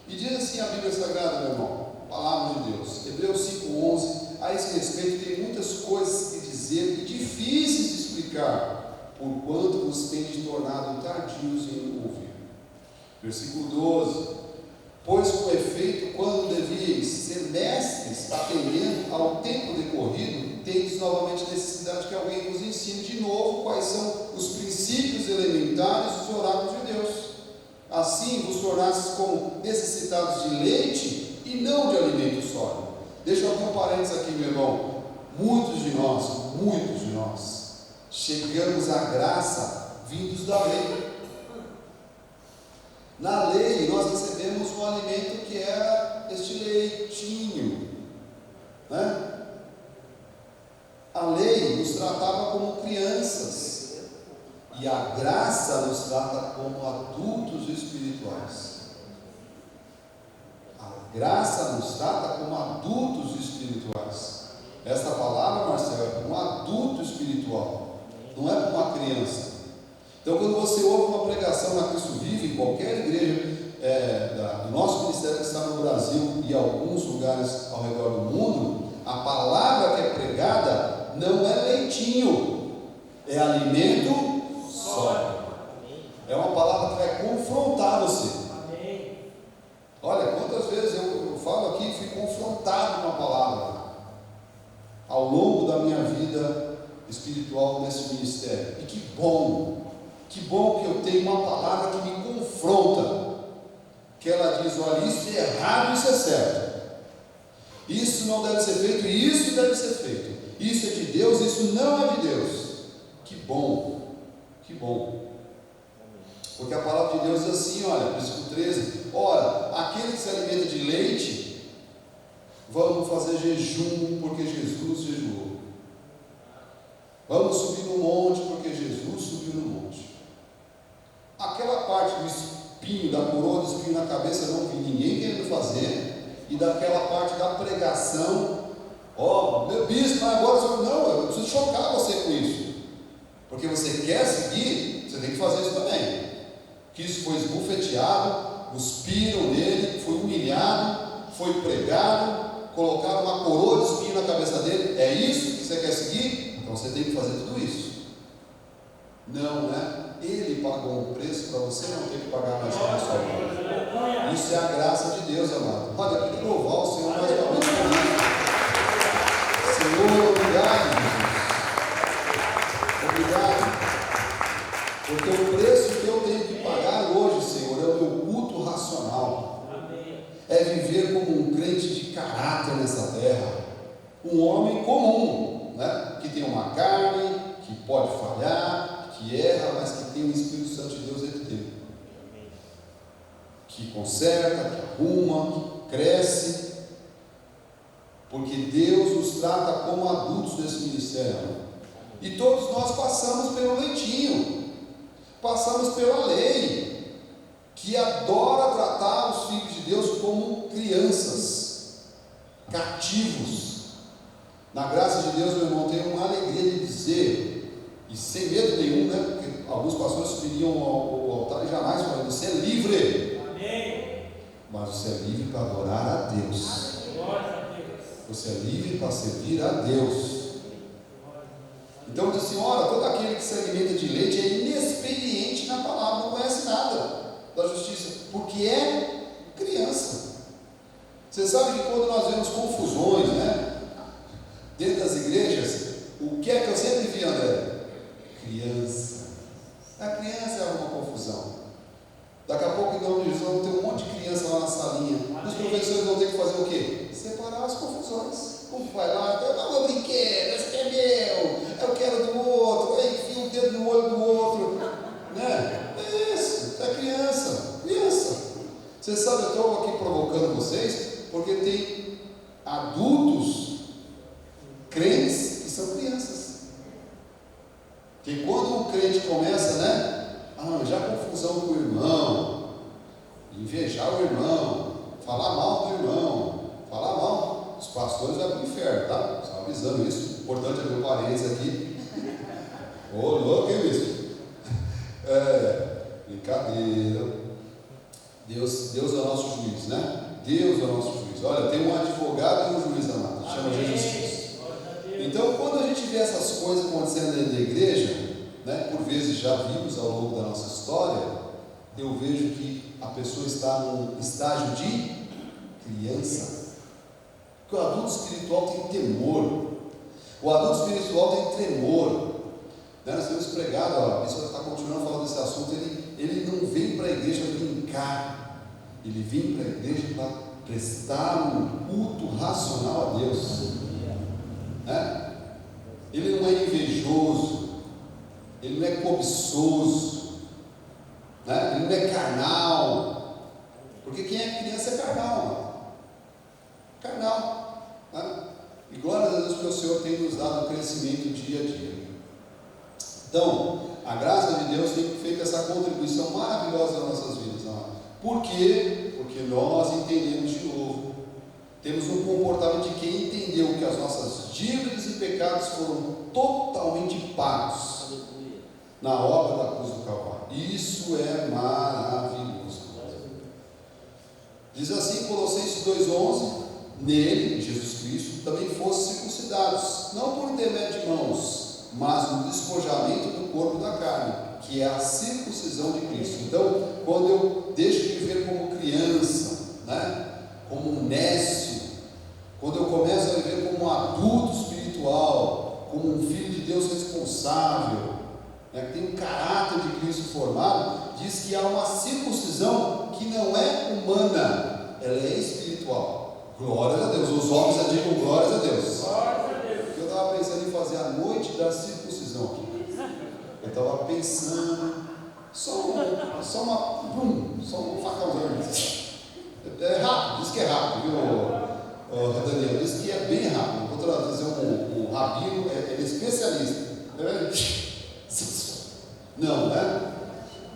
[SPEAKER 1] E diz assim a Bíblia Sagrada, meu irmão, palavra de Deus, Hebreus 5:11, a esse respeito tem muitas coisas que dizer e difíceis de explicar, porquanto vos tendes tornado tardios em ouvir. Versículo 12, pois com efeito, quando devíeis ser mestres, atendendo ao tempo decorrido, tendes novamente necessidade que alguém vos ensine de novo quais são os princípios elementares dos oráculos de Deus. Assim vos tornastes como necessitados de leite e não de alimento sólido. Deixa eu abrir um parênteses aqui, meu irmão. Muitos de nós chegamos à graça vindos da lei. Na lei nós recebemos um alimento que é este leitinho, né? A lei nos tratava como crianças e a graça nos trata como adultos espirituais. A graça nos trata como adultos espirituais. Esta palavra, Marcelo, é para um adulto espiritual, não é para uma criança. Então, quando você ouve uma pregação na Cristo Vive, em qualquer igreja do nosso ministério que está no Brasil e alguns lugares ao redor do mundo, a palavra que é pregada não é leitinho, é alimento sólido. É uma palavra que vai confrontar você. Olha, quantas vezes eu falo aqui, fui confrontado com a palavra ao longo da minha vida espiritual nesse ministério. E que bom que eu tenho uma palavra que me confronta, que ela diz: olha, isso é errado, isso é certo, isso não deve ser feito, isso deve ser feito, isso é de Deus, isso não é de Deus. Que bom, porque a palavra de Deus diz assim, olha, versículo 13: ora, aquele que se alimenta de leite, vamos fazer jejum, porque Jesus jejuou. Vamos subir no monte, porque Jesus subiu no monte. Aquela parte do espinho, da coroa do espinho na cabeça, eu não vi ninguém querendo fazer. E daquela parte da pregação, meu bispo, mas agora não, eu preciso chocar você com isso, porque você quer seguir, você tem que fazer isso também. Que isso foi esbufeteado, cuspiram nele, foi humilhado, foi pregado, colocaram uma coroa de espinho na cabeça dele. É isso que você quer seguir? Então você tem que fazer tudo isso. Não, né? Ele pagou um preço para você não ter que pagar mais pela sua vida. Isso é a graça de Deus, amado. Olha, eu quero louvar o Senhor mais uma vez por isso. Senhor, obrigado, Jesus. Obrigado. Porque o preço que eu tenho que pagar hoje, Senhor, é o meu culto racional. É viver como um crente de caráter nessa terra. Um homem comum, né? Que tem uma carne, que pode falhar, que erra, mas que tem o Espírito Santo de Deus dentro dele, que conserta, que arruma, que cresce, porque Deus nos trata como adultos desse ministério. E todos nós passamos pelo leitinho, passamos pela lei, que adora tratar os filhos de Deus como crianças, cativos. Na graça de Deus, meu irmão, tenho uma alegria de dizer, e sem medo nenhum, né? Porque alguns pastores subiriam ao altar e jamais falaram: você é livre. Amém. Mas você é livre para adorar a Deus. Você é livre para servir a Deus. Então diz assim: ora, todo aquele que se alimenta de leite é inexperiente na palavra, não conhece nada da justiça, porque é criança. Você sabe que quando nós vemos confusões, né, dentro das igrejas, o que é que eu sempre vi, André? Criança. A criança é uma confusão. Daqui a pouco, em nome de Jesus, vão ter um monte de criança lá na salinha. Os professores vão ter que fazer o quê? Separar as confusões. Um vai lá, não, meu brinquedo, esse é meu, eu quero do outro, aí enfia o dedo no olho do outro, né? É isso, é criança. Você sabe, eu estou aqui provocando vocês, porque tem adultos crentes que são crianças. Que quando um crente começa, né, a arranjar confusão com o irmão, invejar o irmão, falar mal do irmão, falar mal, os pastores vão para o inferno, tá? Só avisando isso. Importante é meu parênteses aqui. Ô, louco, hein, isso? Brincadeira. Deus é o nosso juiz, né? Deus é o nosso juiz. Olha, tem um advogado e um juiz amado, chama Jesus Cristo. Então, quando a gente vê essas coisas acontecendo dentro da igreja, né, por vezes já vimos ao longo da nossa história, eu vejo que a pessoa está num estágio de criança. Porque o adulto espiritual tem temor, o adulto espiritual tem tremor. Né? Nós temos pregado, a pessoa está continuando falando desse assunto, ele não vem para a igreja brincar, ele vem para a igreja para prestar um culto racional a Deus. Né? Ele não é invejoso, ele não é cobiçoso, né? Ele não é carnal, porque quem é criança é carnal, carnal, né? E glória a Deus que o Senhor tem nos dado crescimento dia a dia. Então, a graça de Deus tem feito essa contribuição maravilhosa nas nossas vidas. Por quê? Porque nós entendemos de novo, temos um comportamento de quem entendeu que as nossas dívidas e pecados foram totalmente pagos na obra da cruz do Calvário. Isso é maravilhoso. Diz assim Colossenses 2,11: nele, Jesus Cristo, também fossem circuncidados, não por intermédio de mãos, mas no despojamento do corpo da carne, que é a circuncisão de Cristo. Então, quando eu deixo de viver como criança, né, como um nécio, quando eu começo a viver como um adulto espiritual, como um filho de Deus responsável, né, que tem um caráter de Cristo formado, diz que há uma circuncisão que não é humana, ela é espiritual. Glórias a Deus. Os homens já digam glórias a Deus. Eu estava pensando em fazer a noite da circuncisão aqui. Eu estava pensando, só um facãozinho. É rápido, diz que é rápido, viu, Daniel? Diz que é bem rápido. Vou trazer um rabino, ele é especialista. Não, né?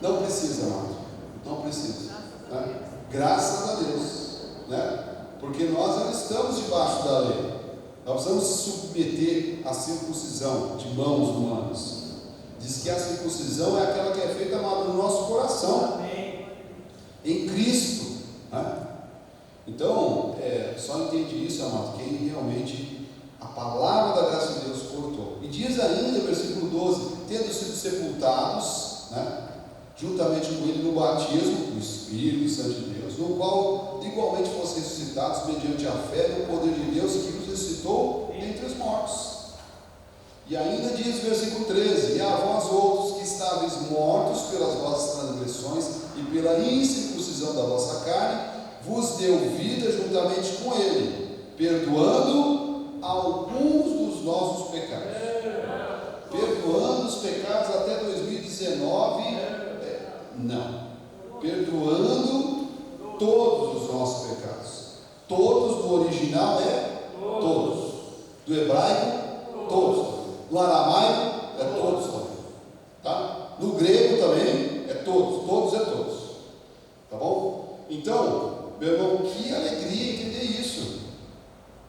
[SPEAKER 1] Não precisa, amado. Não precisa. Né? Graças a Deus, né? Porque nós não estamos debaixo da lei. Nós precisamos submeter à circuncisão de mãos humanas. Diz que a circuncisão é aquela que é feita, amado, no nosso coração, em Cristo, né? Então, só entende isso, amado, quem realmente a palavra da graça de Deus cortou. E diz ainda, versículo 12: tendo sido sepultados, né, juntamente com ele no batismo do Espírito Santo de Deus, no qual igualmente fossem ressuscitados mediante a fé no poder de Deus que os ressuscitou entre os mortos. E ainda diz versículo 13: e a vós outros que estáveis mortos pelas vossas transgressões e pela incircuncisão da vossa carne, vos deu vida juntamente com ele, perdoando alguns dos nossos pecados. Perdoando os pecados até 2019, não. Perdoando todos os nossos pecados. Todos do original todos. Do hebraico, todos. No aramaico, todos também. Tá? No grego também, todos. Todos é todos. Tá bom? Então, meu irmão, que alegria entender isso.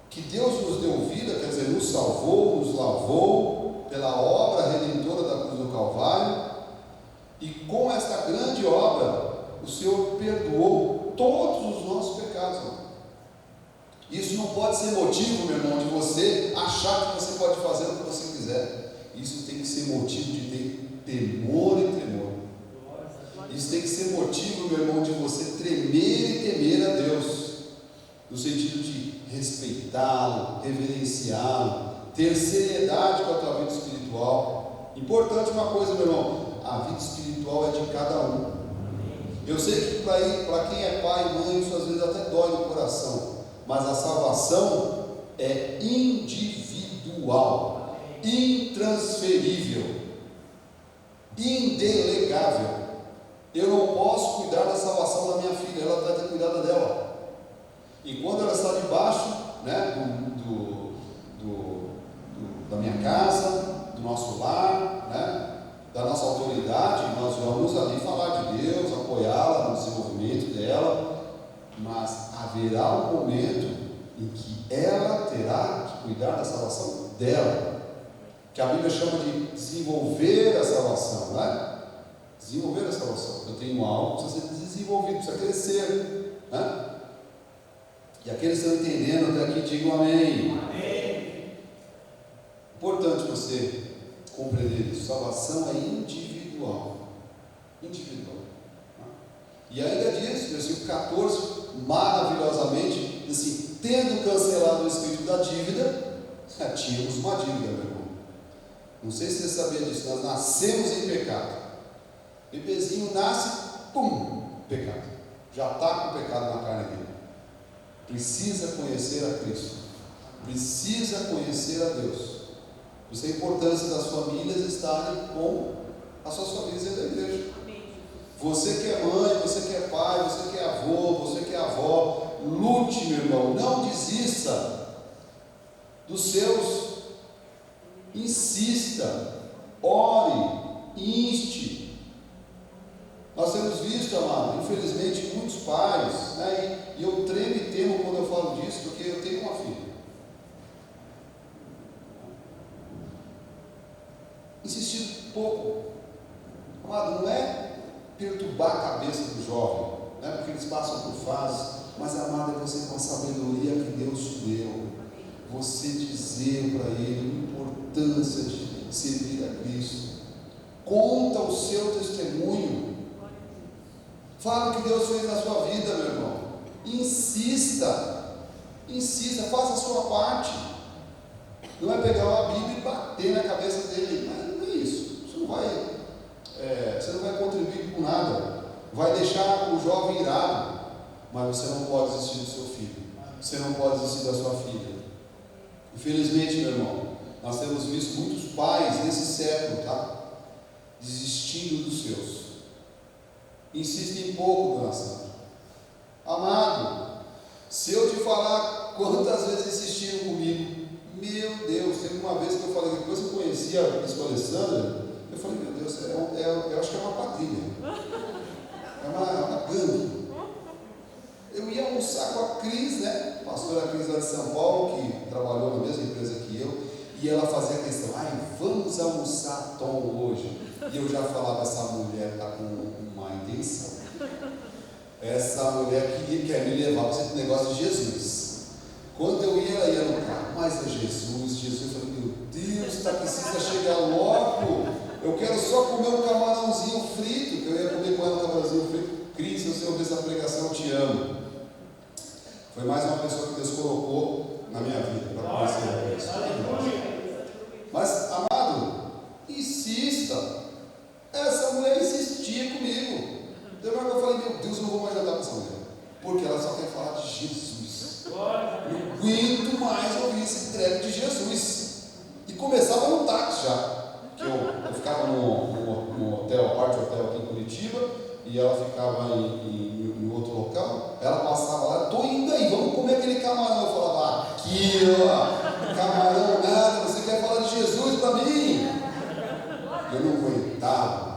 [SPEAKER 1] Que Deus nos deu vida, quer dizer, nos salvou, nos lavou pela obra redentora da cruz do Calvário, e com esta grande obra, o Senhor perdoou todos os nossos pecados. Isso não pode ser motivo, meu irmão, de você achar que você pode fazer o que você quiser. Isso tem que ser motivo de ter temor e tremor. Isso tem que ser motivo, meu irmão, de você tremer e temer a Deus, no sentido de respeitá-lo, reverenciá-lo, ter seriedade com a tua vida espiritual. Importante uma coisa, meu irmão: a vida espiritual é de cada um. Eu sei que para quem é pai e mãe, isso às vezes até dói no coração, mas a salvação é individual, intransferível, indelegável. Eu não posso cuidar da salvação da minha filha, ela vai ter cuidado dela. E quando ela está debaixo, né, da minha casa, do nosso lar, né, da nossa autoridade, nós vamos ali falar de Deus, apoiá-la no desenvolvimento dela, mas haverá um momento em que ela terá que cuidar da salvação dela, que a Bíblia chama de desenvolver a salvação, né? Desenvolver a salvação. Eu tenho algo que precisa ser desenvolvido, precisa crescer, né? E aqueles que estão entendendo até aqui, digam amém.
[SPEAKER 2] Amém.
[SPEAKER 1] Importante você compreender isso. Salvação é individual. Individual. E ainda diz, versículo 14, maravilhosamente, diz assim: tendo cancelado o espírito da dívida, tínhamos uma dívida, meu irmão. Não sei se você sabia disso, nós nascemos em pecado. Bebezinho nasce, pum, pecado. Já está com o pecado na carne dele. Precisa conhecer a Cristo. Precisa conhecer a Deus. Por isso a importância das famílias estarem com as suas famílias dentro da igreja. Você que é mãe, você que é pai, você que é avô, você que é avó, lute, meu irmão, não desista dos seus, insista, ore, inste. Nós temos visto, amado, infelizmente, muitos pais, né, e eu tremo e temo quando eu falo disso, porque eu tenho uma filha. Insistindo pouco. Amado, não é perturbar a cabeça do jovem, não é porque eles passam por fases, mas, amado, é você com a sabedoria que Deus te deu, você dizer para ele a importância de servir a Cristo. Conta o seu testemunho. Fala o que Deus fez na sua vida, meu irmão. Insista, faça a sua parte. Não é pegar uma Bíblia e bater na cabeça dele. Não é isso. Você não vai contribuir com nada. Vai deixar o jovem irado. Mas você não pode desistir do seu filho. Você não pode desistir da sua filha. Infelizmente, meu irmão, nós temos visto muitos pais nesse século, tá? Desistindo dos seus. Insistem pouco, dona Sandra. Amado, se eu te falar quantas vezes insistiram comigo, meu Deus, teve uma vez que eu falei, depois que eu conheci a Bispa Alessandra, eu falei, meu Deus, eu acho que é uma quadrilha, é uma gangue. Eu ia almoçar com a Cris, né? Pastora Cris lá de São Paulo, que trabalhou na mesma empresa que eu, e ela fazia questão, vamos almoçar Tom hoje. E eu já falava, essa mulher está com uma intenção. Essa mulher quer me levar para esse negócio de Jesus. Quando eu ia, ela ia no carro, mas é Jesus. Eu falei, meu Deus, precisa chegar logo. Eu quero só comer um camarãozinho frito, que eu ia comer com ela um camarãozinho frito. Cris, se você ouvir essa pregação, eu te amo. Foi mais uma pessoa que Deus colocou na minha vida para conhecer a Deus. Mas, amado, insista. Essa mulher insistia comigo. Então eu falei, meu Deus, eu não vou mais andar com essa mulher, porque ela só quer falar de Jesus. Eu não aguento mais ouvir esse treco de Jesus. E começava no táxi já. Que eu ficava no hotel, parte hotel aqui em Curitiba, e ela ficava em outro local. Ela passava lá, estou indo aí, vamos comer aquele camarão. Eu falava, aqui ó, camarão nada, você quer falar de Jesus para mim? Eu não aguentava.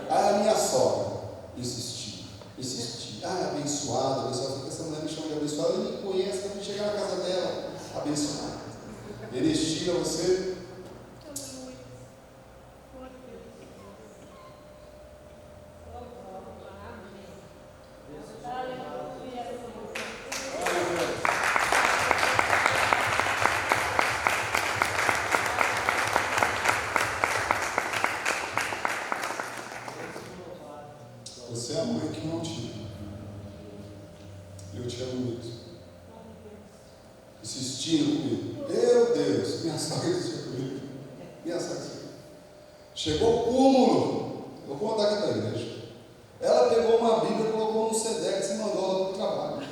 [SPEAKER 1] Aí a minha sogra insistia. Abençoada, porque essa mulher me chama de abençoada, eu nem conheço, para chegar na casa dela, abençoada. Ernestina, você. Você é a mãe que não tinha. Eu te amo muito. Insistindo comigo. Meu Deus, minha sogra insistiu comigo. Chegou o cúmulo. Eu vou contar aqui para a igreja. Ela pegou uma Bíblia, colocou no Sedex e mandou ela para o trabalho.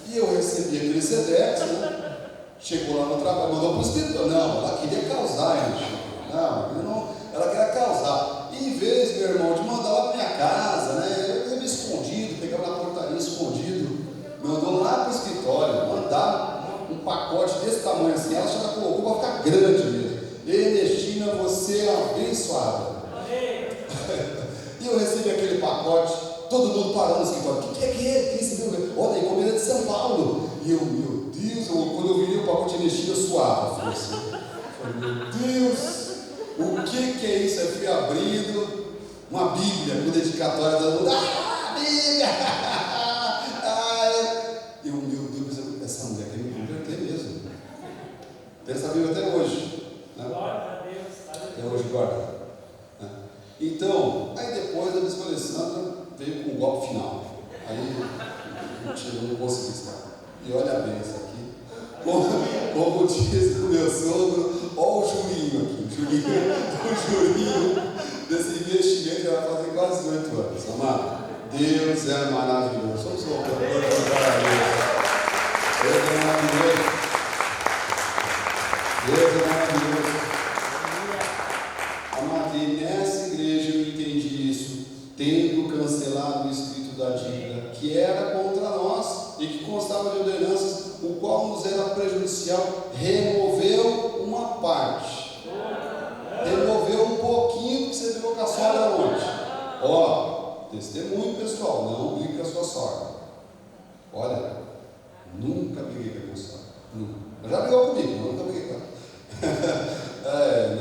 [SPEAKER 1] E eu recebi aquele Sedex, né? Chegou lá no trabalho, mandou para o escritório. Não, ela queria causar, gente. Não, ela queria causar. E em vez, meu irmão, de mandar lá para minha casa, né? Eu me escondido, pegava na portaria escondido, mandou lá para o escritório, mandar um pacote desse tamanho assim, ela já colocou para ficar grande mesmo. Ernestina, você é abençoada. E eu recebi aquele pacote, todo mundo parando no escritório. O que é isso? Olha, encomenda de São Paulo. E eu, meu Deus, quando eu vi o pacote de Ernestina, eu suava. Falei assim, meu Deus, o que é isso? Eu fui abrindo uma Bíblia com dedicatória da mundo. Bíblia! Eu, meu Deus, essa mulher quer me converter mesmo. Tem essa Bíblia até hoje. Né? Até hoje guarda. Então, aí depois a Bispa Alessandra veio com o golpe final. Aí eu não consegui estar. E olha bem isso aqui. Como diz o meu sogro, olha o jurinho aqui. O jurinho desse investimento já vai fazer quase 8 anos. Amado, Deus é maravilhoso. Vamos voltar para Deus. Deus é maravilhoso. Deus é maravilhoso. Amado, e nessa da dívida que era contra nós e que constava de ordenanças, o qual nos era prejudicial, removeu uma parte. Removeu um pouquinho que você viu com a sogra ontem. Ó, testemunho pessoal, não brigue com a sua sogra. Olha, nunca briguei com a minha sogra. Nunca. Eu já brigou comigo, mas nunca briguei com ela.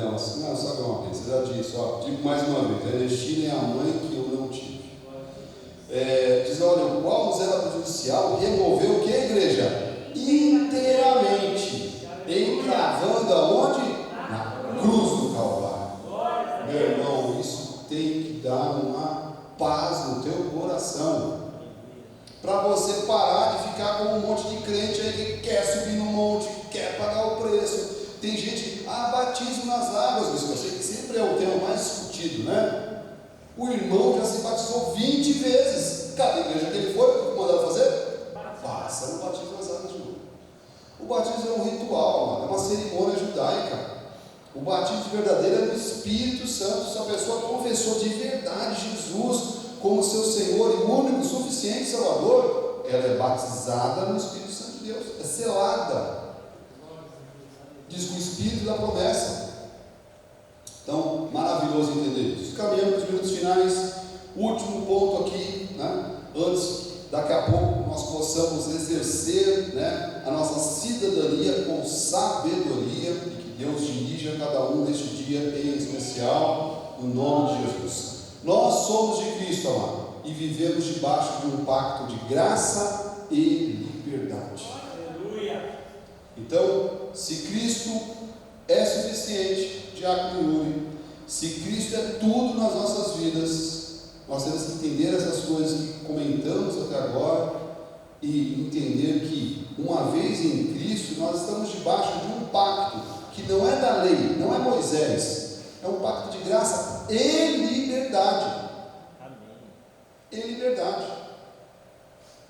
[SPEAKER 1] Não, sabe uma vez, eu já disse, ó, digo mais uma vez, Ernestina é a mãe que eu não tive. Diz, olha, o qual nos era prejudicial, removeu o que, igreja? Inteiramente, encravando aonde? Na cruz do Calvário. Meu irmão, isso tem que dar uma paz no teu coração, para você parar de ficar com um monte de crente aí que quer subir no monte, quer pagar o preço. Tem gente, batismo nas águas, isso eu sei que sempre é o tema mais discutido, né? O irmão já se batizou 20 vezes. Cada igreja que ele foi, o que mandaram fazer? Faça o batismo nas águas de novo. O batismo é um ritual, mano, é uma cerimônia judaica. O batismo verdadeiro é no Espírito Santo. Se a pessoa confessou de verdade Jesus como seu Senhor e único, suficiente Salvador, ela é batizada no Espírito Santo de Deus, é selada. Diz que o Espírito da promessa. Então, maravilhoso entender isso. Caminhando para os minutos finais, último ponto aqui, né? Antes, daqui a pouco, nós possamos exercer, né, a nossa cidadania com sabedoria, e que Deus dirija cada um neste dia em especial, no nome de Jesus. Nós somos de Cristo, amado, e vivemos debaixo de um pacto de graça e liberdade.
[SPEAKER 2] Aleluia.
[SPEAKER 1] Então, se Cristo é suficiente, Diácono Yuri, se Cristo é tudo nas nossas vidas, nós temos que entender essas coisas que comentamos até agora e entender que, uma vez em Cristo, nós estamos debaixo de um pacto que não é da lei, não é Moisés, é um pacto de graça e liberdade. E liberdade.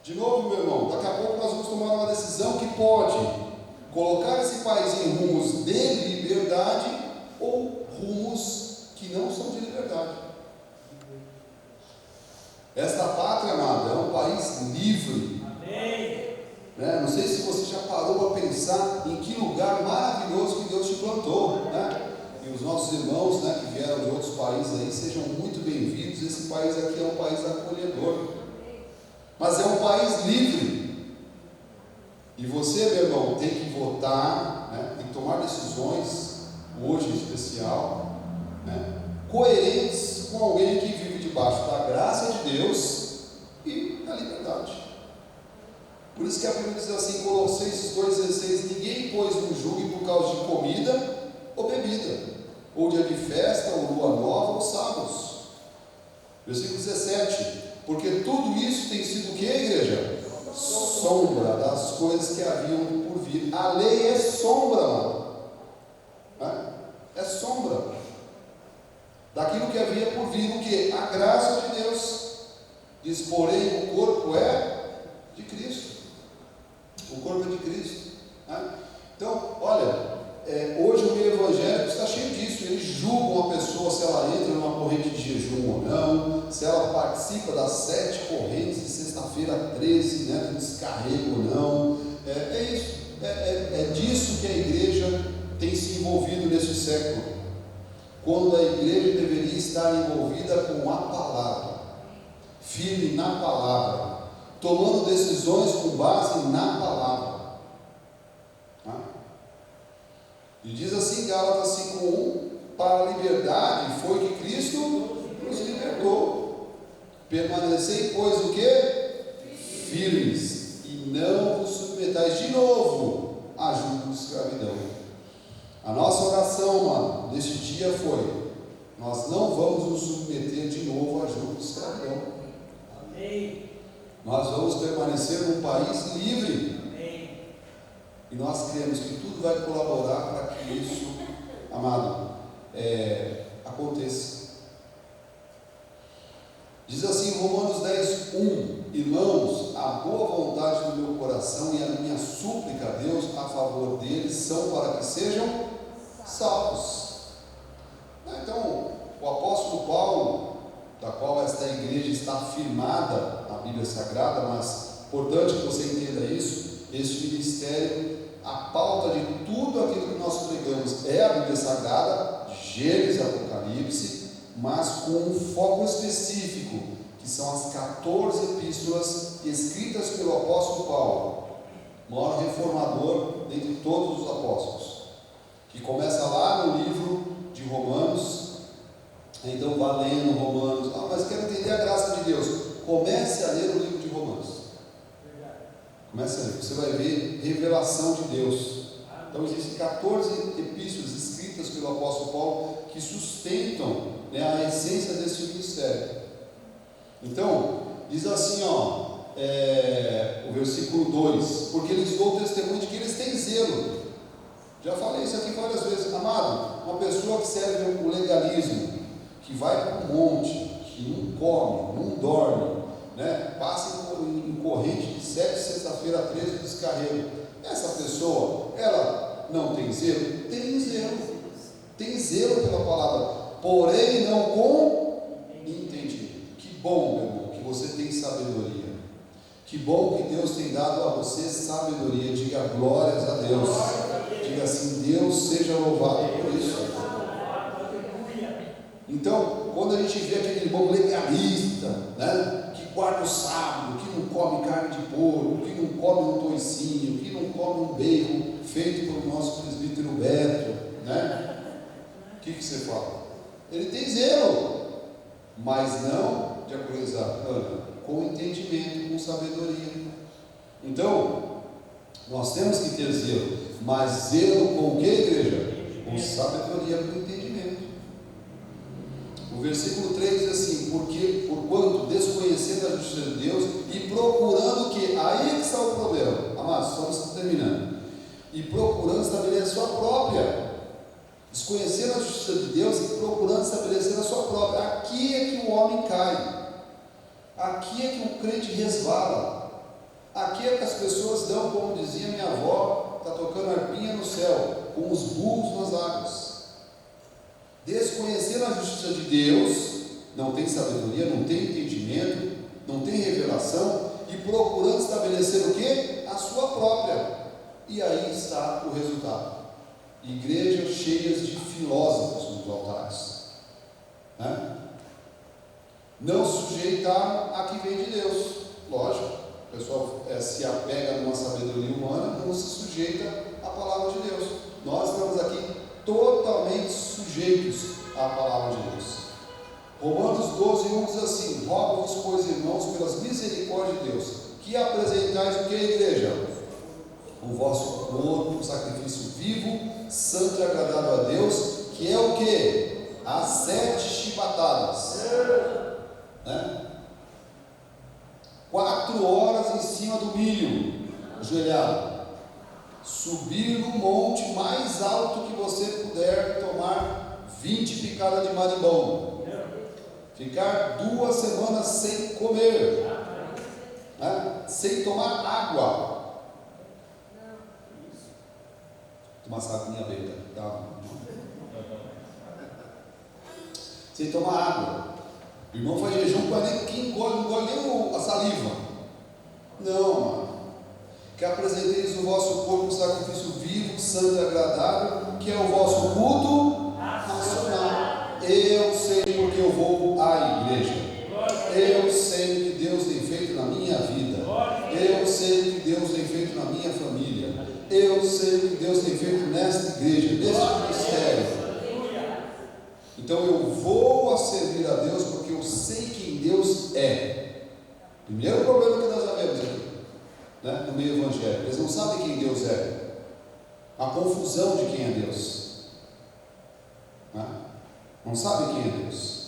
[SPEAKER 1] De novo, meu irmão, daqui a pouco nós vamos tomar uma decisão que pode colocar esse país em rumos de liberdade ou rumos que não são de liberdade. Esta pátria, amada, é um país livre.
[SPEAKER 2] Amém.
[SPEAKER 1] Né? Não sei se você já parou para pensar em que lugar maravilhoso que Deus te plantou, né? E os nossos irmãos, né, que vieram de outros países aí, sejam muito bem-vindos. Esse país aqui é um país acolhedor, mas é um país livre. E você, meu irmão, tem que votar, né, tem que tomar decisões, hoje em especial, né, coerentes com alguém que vive debaixo da graça de Deus e da liberdade. Por isso que a Bíblia diz assim, Colossenses 2,16: ninguém pôs no julgue por causa de comida ou bebida, ou dia de festa, ou lua nova, ou sábados. Versículo 17: porque tudo isso tem sido o que, igreja? Sombra das coisas que haviam por vir. A lei é sombra, mano. É sombra daquilo que havia por vir. O que? A graça de Deus. Diz, porém, o corpo é de Cristo. O corpo é de Cristo. Então, olha, hoje o meio evangélico está cheio disso. Eles julgam a pessoa se ela entra numa corrente de jejum ou não, se ela participa das 7 correntes de sexta-feira 13, né, do descarrego ou não. É isso. É disso que a igreja tem se envolvido neste século, quando a igreja deveria estar envolvida com a palavra, firme na palavra, tomando decisões com base na palavra. E diz assim, Gálatas 5:1: para a liberdade foi que Cristo nos libertou. Permanecei, pois, o que? Firmes, e não vos submetais de novo a jugo de escravidão. A nossa oração, mano, neste dia foi: nós não vamos nos submeter de novo a jugo de escravidão.
[SPEAKER 2] Amém.
[SPEAKER 1] Nós vamos permanecer num país livre.
[SPEAKER 2] Amém.
[SPEAKER 1] E nós cremos que tudo vai colaborar para que isso, amado, aconteça. Diz assim, Romanos 10:1: irmãos, a boa vontade do meu coração e a minha súplica a Deus a favor deles são para que sejam salvos. Então, o apóstolo Paulo, da qual esta igreja está firmada, a Bíblia Sagrada, mas importante que você entenda isso. Este ministério, a pauta de tudo aquilo que nós pregamos é a Bíblia Sagrada, Gênesis e Apocalipse, mas com um foco específico, que são as 14 epístolas escritas pelo apóstolo Paulo, o maior reformador dentre todos os apóstolos, que começa lá no livro de Romanos. Então vá lendo Romanos. Mas quero entender a graça de Deus. Comece a ler o livro de Romanos. Comece a ler, você vai ver revelação de Deus. Então existem 14 epístolas escritas pelo apóstolo Paulo que sustentam, né, a essência desse ministério. Então, diz assim, o versículo 2: porque eles dão testemunho de que eles têm zelo. Já falei isso aqui várias vezes, amado. Uma pessoa que serve o legalismo, que vai para um monte, que não come, não dorme, né? Passa em corrente de 7 sexta-feira a 13 de descarrego. Essa pessoa, ela não tem zelo? Tem zelo. Tem zelo pela palavra, porém não com entendimento. Que bom, meu irmão, que você tem sabedoria. Que bom que Deus tem dado a você sabedoria. Diga glórias a Deus. Diga assim: Deus seja louvado por isso. Então, quando a gente vê aquele irmão legalista, né, que guarda o sábado, que não come carne de porco, que não come um toicinho, que não come um bacon feito pelo nosso presbítero Beto, né? O que você fala? Ele tem zelo, mas não de acurizar, com entendimento, com sabedoria. Então, nós temos que ter zelo, mas zelo com o que, igreja? Com sabedoria, com entendimento. O versículo 3 diz assim: porque, porquanto, desconhecendo a justiça de Deus e procurando o que? Aí que está o problema, amados, estamos terminando. E procurando estabelecer a sua própria, desconhecendo a justiça de Deus e procurando estabelecer a sua própria. Aqui é que o homem cai, aqui é que o crente resvala, aqui é que as pessoas dão, como dizia minha avó, está tocando arpinha no céu, com os burros nas águas. Desconhecendo a justiça de Deus, não tem sabedoria, não tem entendimento, não tem revelação, e procurando estabelecer o que? A sua própria. E aí está o resultado: igrejas cheias de filósofos nos altares, né? Não sujeitaram a que vem de Deus. Lógico, o pessoal se apega numa sabedoria humana, não se sujeita à palavra de Deus. Nós estamos aqui totalmente sujeitos à palavra de Deus. Romanos 12:1 diz assim: rogo-vos, pois, irmãos, pelas misericórdias de Deus, que apresentais o que, igreja? O vosso corpo, um sacrifício vivo, santo e agradável a Deus, que é o que? As 7 chibatadas, né? 4 horas em cima do milho, ajoelhado. Subir no monte mais alto que você puder, tomar 20 picadas de marimbondo, ficar 2 semanas sem comer, né? Sem tomar água. Tomar saquinha beta, tá? Sem tomar água. O irmão faz jejum, não engole nem a saliva. Não, mano. Que apresenteis o vosso corpo um sacrifício vivo, santo e agradável, que é o vosso culto nacional. Eu sei porque eu vou à igreja. Eu sei o que Deus tem feito na minha vida. Eu sei o que Deus tem feito na minha família. Eu sei o que Deus tem feito nesta igreja, neste ministério. Então eu vou a servir a Deus porque eu sei quem Deus é. Primeiro problema que nós sabemos aqui, né, no meio evangélico, eles não sabem quem Deus é. A confusão de quem é Deus, né? Não sabem quem é Deus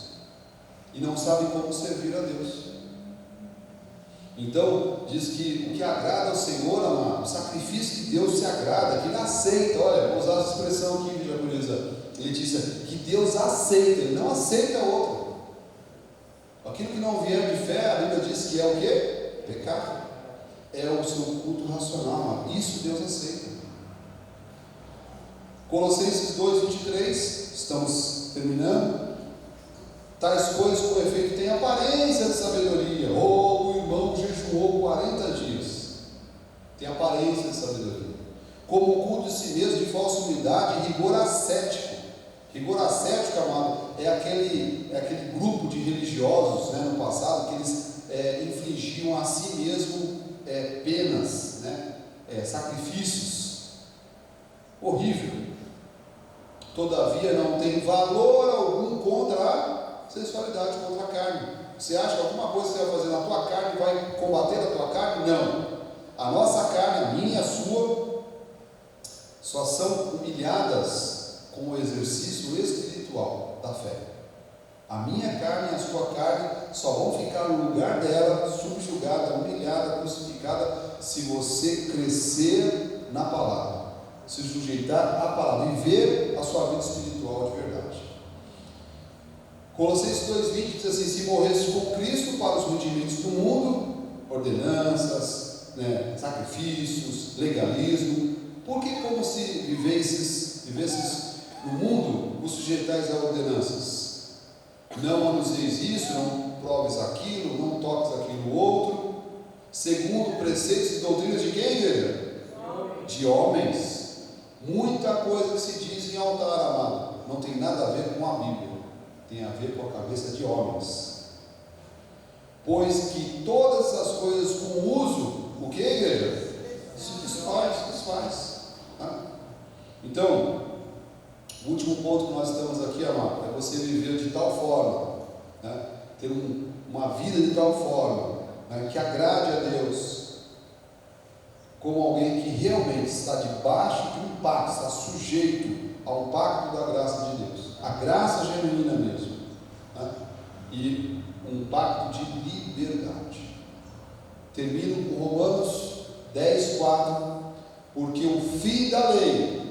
[SPEAKER 1] e não sabem como servir a Deus. Então diz que o que agrada ao Senhor, amado, o sacrifício de Deus se agrada, que Ele aceita. Olha, vou usar essa expressão aqui, Jacuriza Letícia, que Deus aceita, Ele não aceita outro. Aquilo que não vier de fé, a Bíblia diz que é o que? Pecado. É o seu culto racional, isso Deus aceita. Colossenses 2:23, estamos terminando. Tais coisas com efeito têm aparência de sabedoria. Ou o irmão jejuou 40 dias. Tem aparência de sabedoria. Como o culto de si mesmo, de falsa humildade e rigor ascético. Rigor ascético, amado, é aquele grupo de religiosos, né, no passado, que eles infligiam a si mesmo penas, né, sacrifícios. Horrível. Todavia não tem valor algum contra a sensualidade, contra a carne. Você acha que alguma coisa que você vai fazer na tua carne vai combater a tua carne? Não. A nossa carne, a minha, a sua, só são humilhadas com o exercício espiritual da fé. A minha carne e a sua carne só vão ficar no lugar dela, subjugada, humilhada, crucificada, se você crescer na palavra, se sujeitar à palavra, viver a sua vida espiritual de verdade. Colossenses 2,20 diz assim: se morresse com Cristo para os rudimentos do mundo, ordenanças, né, sacrifícios, legalismo, porque como se vivesses no mundo, os sujeitais a ordenanças? Não anuseis isso, não proves aquilo, não toques aquilo outro, segundo preceitos e doutrinas de quem, igreja? De homens. Muita coisa que se diz em altar, amado, não tem nada a ver com a Bíblia, tem a ver com a cabeça de homens. Pois que todas essas coisas com uso, o que, igreja? Se desfaz. Tá? Então, o último ponto que nós estamos aqui, amado, é você viver de tal forma, né, ter uma vida de tal forma, né, que agrade a Deus, como alguém que realmente está debaixo de um pacto, está sujeito ao pacto da graça de Deus, a graça genuína mesmo, né, e um pacto de liberdade. Termino com Romanos 10:4, porque o fim da lei,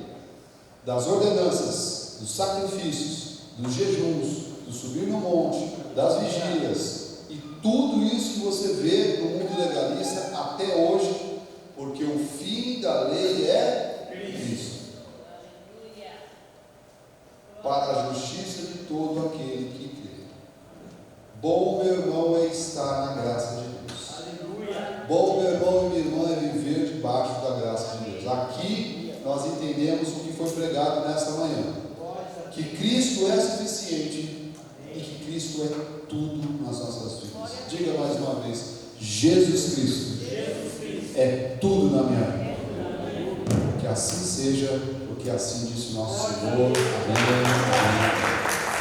[SPEAKER 1] das ordenanças, dos sacrifícios, dos jejuns, do subir no monte, das vigílias e tudo isso que você vê no mundo legalista até hoje, porque o fim da lei é Cristo, para a justiça de todo aquele que crê. Bom, meu irmão, é estar na graça de Deus. Bom, meu irmão e minha irmã, é viver debaixo da graça de Deus. Aqui nós entendemos o que foi pregado nesta manhã, que Cristo é suficiente e que Cristo é tudo nas nossas vidas. Diga mais uma vez: Jesus Cristo é tudo na minha vida. Que assim seja, porque assim disse o nosso Senhor. Amém.